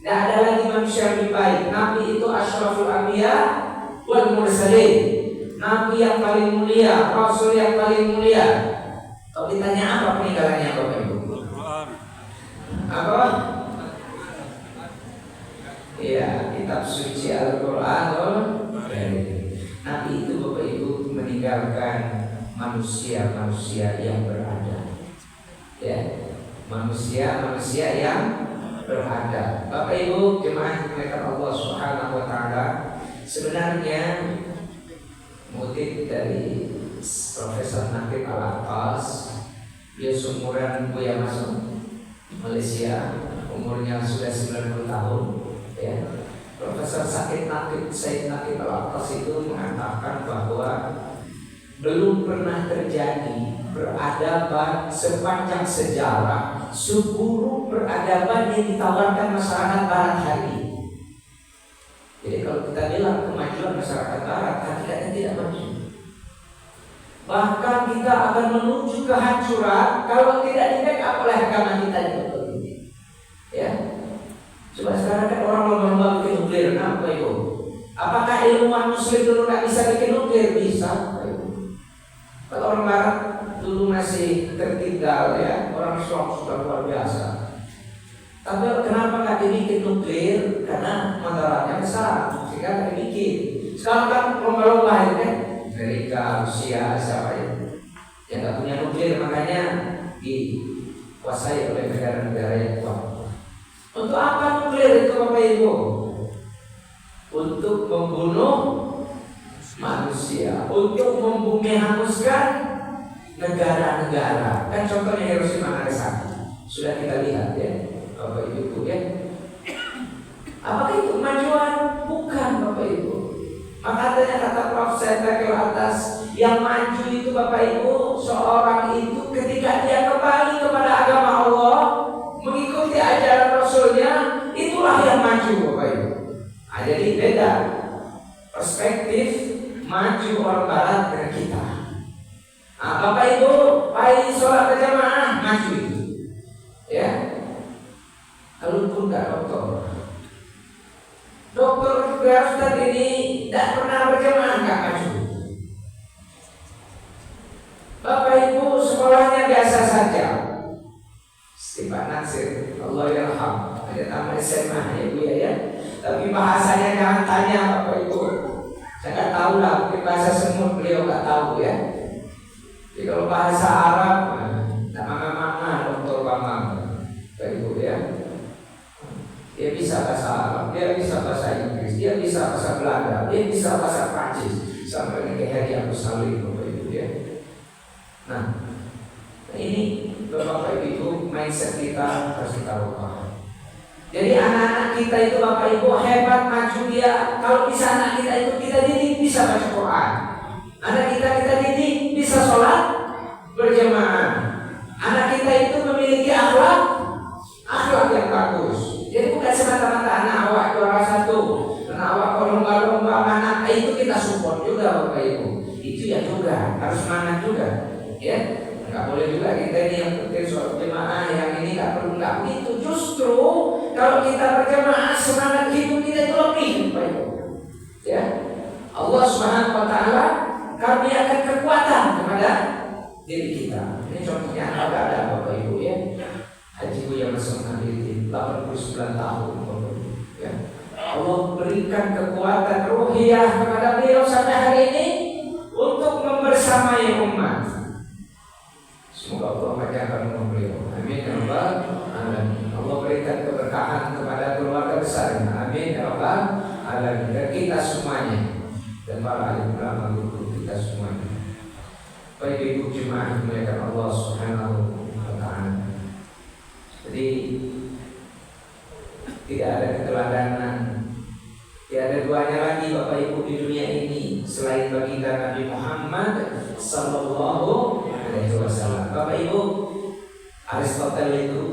Tidak ada lagi manusia lebih baik. Nabi itu asyraful anbiya wal mursalin, Nabi yang paling mulia, Rasul yang paling mulia. Kalau ditanya apa peninggalannya Bapak Ibu? Apa? Iya, kitab suci Al-Quran. Nabi itu Bapak Ibu meninggalkan manusia-manusia yang beradab. Ya, manusia-manusia yang beradab. Bapak Ibu jemaah dimuliakan Allah Subhanahu wa taala, sebenarnya motif dari Profesor Nakib Al-Atas, dia seumuran Buya Masuk, Malaysia, umurnya sudah 90 tahun ya. Profesor Said Nakib Al-Atas itu mengatakan bahwa belum pernah terjadi peradaban sepanjang sejarah seburuk peradaban yang ditawarkan masyarakat barat hari ini. Jadi kalau kita bilang kemajuan masyarakat barat, hakikatnya tidak maju. Bahkan kita akan menuju kehancuran kalau tidak di-backup oleh agama kita itu. Ya. Coba sekarang kan orang lomba-lomba bikin nuklir, apa itu? Apakah ilmuwan muslim dulu nggak bisa bikin nuklir? Bisa. Kalau orang barat dulu masih tertinggal ya, orang Islam sudah luar biasa. Tapi kenapa nggak dibikin nuklir? Karena mudaratnya besar, sehingga nggak dibikin. Sekarang kan lomba-lomba itu kan Amerika, Rusia, siapa ya yang nggak punya nuklir, makanya dikuasai oleh negara-negara yang kuat. Untuk apa nuklir itu Bapak Ibu? Untuk membunuh manusia, untuk membumi hanguskan negara-negara. Kan contohnya Hiroshima Nagasaki sudah kita lihat ya, Bapak Ibu ya. Apakah itu kemajuan? Bukan Bapak Ibu. Makanya kata Prof. Saya ke atas, yang maju itu Bapak Ibu, seorang itu ketika dia kembali kepada agama Allah, mengikuti ajaran Rasulnya, itulah yang maju Bapak Ibu. Nah, jadi beda perspektif maju orang Barat dengan kita. Nah, Bapak Ibu, pagi sholat berjamaah maju itu, ya. Kalaupun nggak dokter juga Ustaz ini tidak pernah berjamaah nggak maju. Bapak Ibu sekolahnya biasa saja. Pak Nasir, Allah yarham, ada nama SMA ya Bu ya. Tapi bahasanya jangan tanya Bapak Ibu. Saya nggak tahu lah, mungkin bahasa semut beliau nggak tahu ya. Jadi kalau bahasa Arab, nama Dr. Bambang, Bapak Ibu ya. Dia bisa bahasa Arab, dia bisa bahasa Inggris, dia bisa bahasa Belanda, dia bisa bahasa Prancis, sampai ke Heri Abu Salim Bapak Ibu ya. Nah, ini Bapak Ibu mindset kita harus kita ubah. Jadi anak-anak kita itu Bapak Ibu hebat maju dia. Kalau bisa anak kita itu kita didik bisa baca Quran. Anak kita didik bisa sholat berjamaah. Anak kita itu memiliki akhlak yang bagus. Jadi bukan semata-mata anak awak juara satu, anak awak lomba-lomba anak itu kita support juga Bapak Ibu. Itu ya juga harus semangat juga, ya. Nggak boleh juga kita ini yang penting soal jemaah, yang ini nggak perlu, nggak begitu. Justru kalau kita berjemaah semangat hidup kita itu lebih Bapak Ibu. Ya, Allah Subhanahu Wa Taala kami akan kekuatan kepada diri kita. Ini contohnya ada Bapak Ibu ya. Haji yang masuk mengambil 89 tahun Bapak Ibu. Ya. Allah berikan kekuatan ruhiyah kepada beliau sampai hari ini untuk membersamai umat. Semoga Allah menjaga umur beliau. Amin ya rabbal alamin. Allah berikan keberkahan kepada keluarga besarnya. Amin ya rabbal alamin. Dan kita semuanya dan para alim ulama guru kita semuanya. Baik Ibu jemaah dimuliakan Allah Subhanahu wa taala. Jadi tidak ada keteladanan, tidak ada duanya lagi Bapak Ibu di dunia ini selain baginda Nabi Muhammad Sallallahu Alaihi Wasallam. Bapak Ibu, Aristoteles itu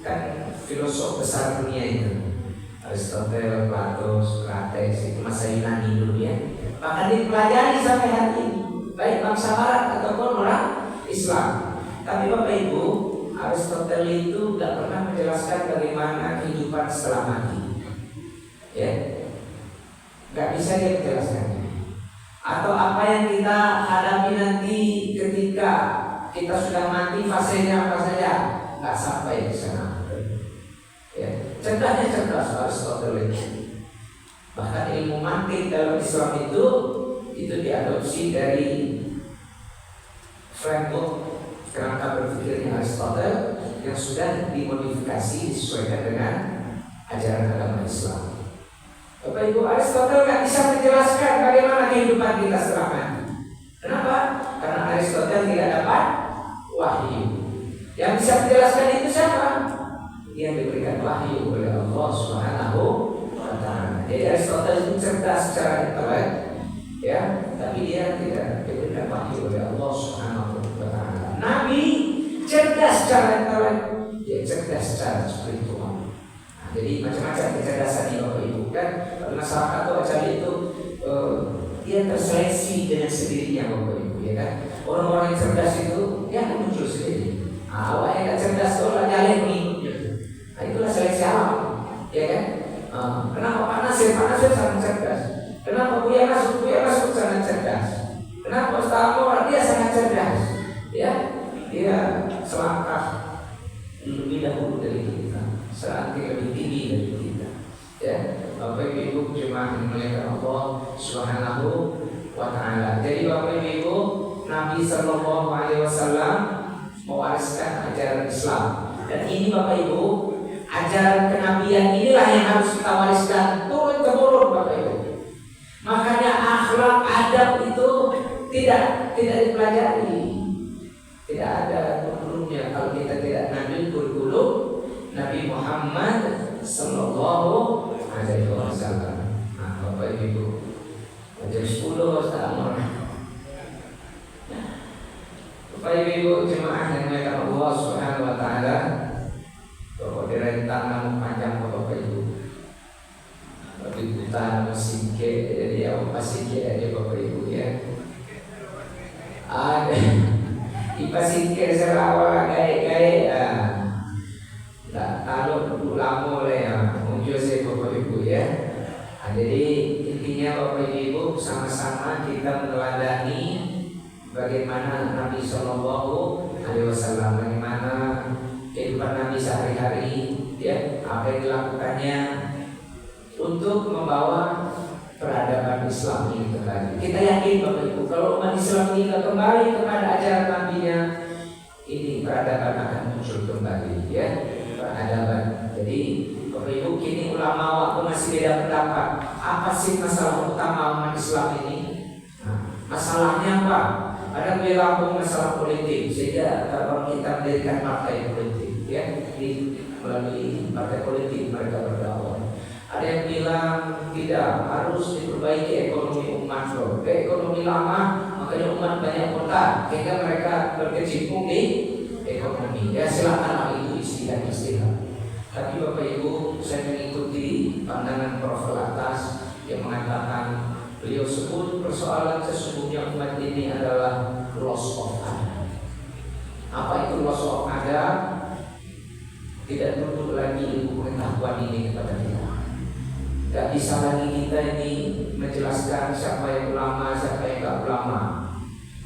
kan filosof besar dunia itu. Aristoteles, Plato, Socrates itu masa Yunani dulu ya. Bahkan dipelajari sampai hari ini, baik bangsa Barat ataupun orang Islam. Tapi Bapak Ibu, Aristoteles itu tidak pernah menjelaskan bagaimana kehidupan setelah mati. Ya, nggak bisa dia menjelaskannya. Atau apa yang kita hadapi nanti ketika kita sudah mati, fasenya apa saja, nggak sampai di sana. Ya, cerdasnya cerdas Aristoteles. Bahkan ilmu mantik dalam Islam itu diadopsi dari framework kerangka berpikirnya Aristoteles yang sudah dimodifikasi disesuaikan dengan ajaran agama Islam. Bapak Ibu, Aristoteles nggak bisa menjelaskan bagaimana kehidupan kita setelah mati. Kenapa? Karena Aristoteles tidak dapat wahyu. Yang bisa menjelaskan itu siapa? Yang diberikan wahyu oleh Allah Subhanahu wa Ta'ala. Jadi Aristoteles itu cerdas secara intelek, ya, tapi dia tidak diberikan wahyu oleh Allah Subhanahu wa Ta'ala. Nabi cerdas secara intelek, dia cerdas secara spiritual. Nah, jadi macam-macam kecerdasan ini Bapak Ibu kan. Masyarakat atau acara itu dia terseleksi dengan sendirinya Bapak Ibu ya kan. Orang-orang yang cerdas itu dia akan muncul sendiri. Awak yang tak cerdas itu lah jalan ni. Nah, itulah seleksi alam, ya kan? Kenapa Pak Nasir sangat cerdas? Kenapa Buya Masud sangat cerdas? Kenapa Ustaz Anwar dia sangat cerdas? Ya, dia selangkah lebih dahulu dari kita, selangkah lebih tinggi dari kita. Ya, Bapak Ibu jemaah yang dimuliakan Allah Subhanahu wa Ta'ala. Jadi Bapak Ibu, Nabi Sallallahu Alaihi Wasallam mewariskan ajaran Islam, dan ini Bapak Ibu, ajaran kenabian inilah yang harus kita wariskan turun temurun Bapak Ibu. Makanya akhlak adab itu tidak dipelajari, tidak ada kurikulumnya kalau kita tidak ngambil kurikulum Nabi Muhammad Sallallahu Alaihi Wasallam. Nah, Bapak Ibu, ajar 10 Ustaz. Bapak Ibu jemaah yang dimuliakan Allah Subhanahu wa Ta'ala, bahwa direntang namun panjang Bapak Ibu. Tapi hutan musike jadi apa musike aja Bapak Ibu ya. Ada ipasike serawa gaya tak tahu ulama oleh muncul saya Bapak Ibu ya. Jadi intinya Bapak Ibu sama-sama kita meneladani bagaimana Nabi Sallallahu Alaihi Wasallam, bagaimana kehidupan Nabi sehari-hari, ya, apa yang dilakukannya untuk membawa peradaban Islam ini kembali. Kita yakin Bapak Ibu, kalau umat Islam ini kembali kepada ajaran Nabi-Nya, ini peradaban akan muncul kembali, ya, peradaban. Jadi Bapak Ibu, kini ulama waktu masih beda pendapat. Apa sih masalah utama umat Islam ini? Nah, masalahnya apa? Ada bilang masalah politik, sehingga kalau kita mendirikan partai politik, ya, melalui partai politik mereka berdakwah. Ada yang bilang tidak, harus diperbaiki ekonomi umat. Ekonomi lama, makanya umat banyak kota, sehingga mereka berkecimpung di ekonomi. Ya silakan hal itu istilah. Tapi Bapak Ibu, saya mengikuti pandangan Prof. Latas yang mengatakan, beliau sebut persoalan sesungguhnya umat ini adalah loss of adab. Apa itu loss of adab? Tidak perlu lagi ilmu pengetahuan ini kepada kita. Tidak bisa lagi kita ini menjelaskan siapa yang ulama, siapa yang tidak ulama.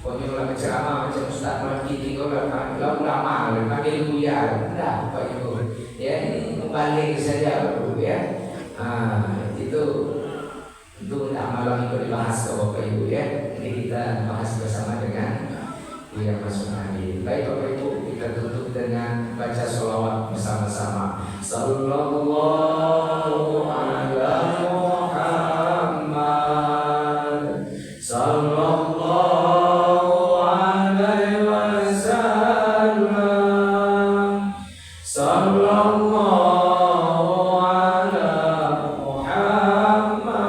Pokoknya ulama ceramah macam Ustaz Markiti, kalau ulama, panggil Buya, tidak Bapak Ibu. Ya, ini membalik saja Bapak Ibu ya. Itu malam itu dibahas ke Bapak Ibu ya. Ini kita bahas bersama dengan Buya Masud Hadi. Baik Bapak Ibu, kita tutup dengan baca sholawat bersama-sama. Sallallahu ala Muhammad, sallallahu alaihi wasallam, sallallahu ala Muhammad,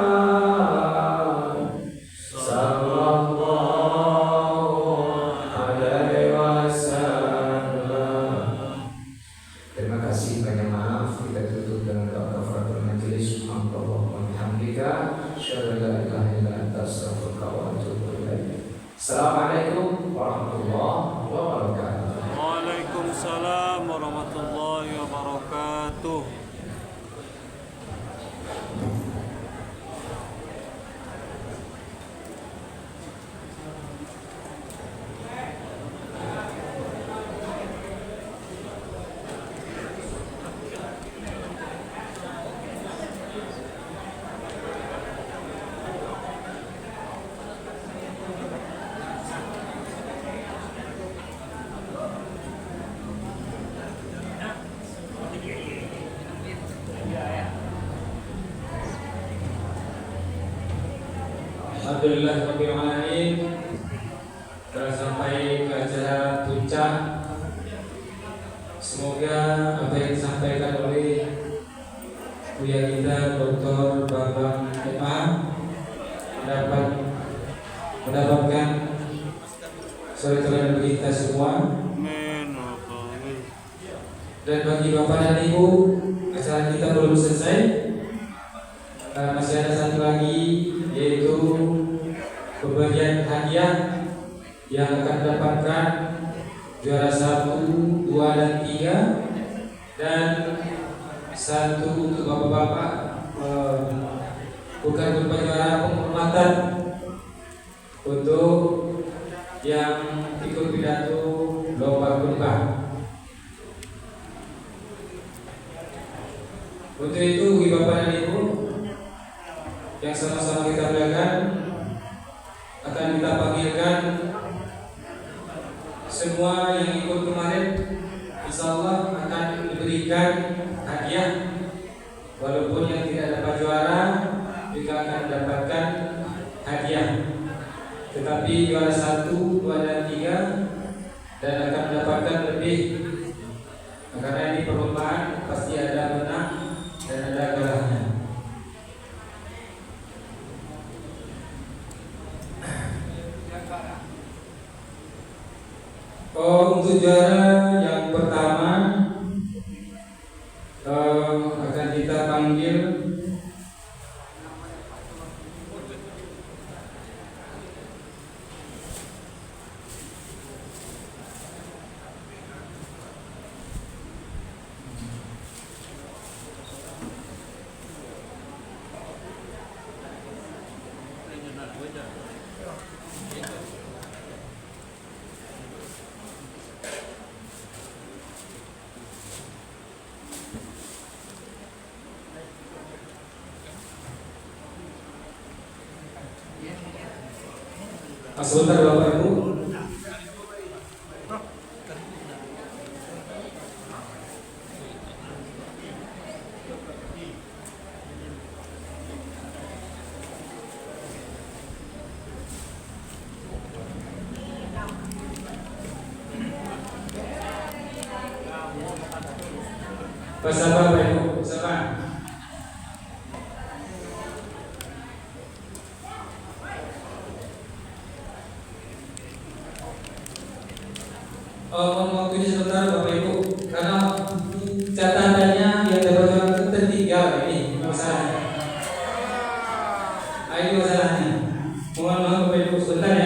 sallallahu alaihi wasallam. Terima kasih, banyak maaf. Kita tutup dengan doa kafaratul majelis. Subhanallah wa bihamdika, asyhadu an la ilaha illa anta, astaghfiruka wa atubu ilaik. Assalamualaikum warahmatullahi wabarakatuh. Waalaikumsalam warahmatullahi wabarakatuh. Alhamdulillah Rabbil Alamin. Telah sampai ke acara puncak. Semoga apa yang disampaikan oleh Buya kita Dr. Bambang Ema mendapatkan saudara bagi kita semua. Dan bagi Bapak dan Ibu, acara kita belum selesai. Masih ada satu lagi, yaitu pemberian hadiah yang akan mendapatkan juara 1, 2, dan 3, dan 1 untuk bapak-bapak bukan berupa juara penghormatan untuk yang ikut pidato lomba khutbah. Untuk itu bagi bapak dan ibu yang sama-sama kita belajar, akan kita panggilkan semua yang ikut kemarin, insyaallah akan diberikan hadiah. Walaupun yang tidak dapat juara juga akan mendapatkan hadiah. Tetapi juara 1, 2, dan 3 dan akan mendapatkan lebih, karena ini perlombaan pasti ada menang dan ada kalahnya. Untuk juara yang pertama akan kita panggil sebentar Bapak Ibu. Bersabar Bapak Ibu, bersabar. Mohon waktunya sebentar Bapak Ibu, karena catatannya yang dapat juara tertinggal ini masalahnya. Ini masalahnya. Mohon maaf Bapak Ibu sebentar ya.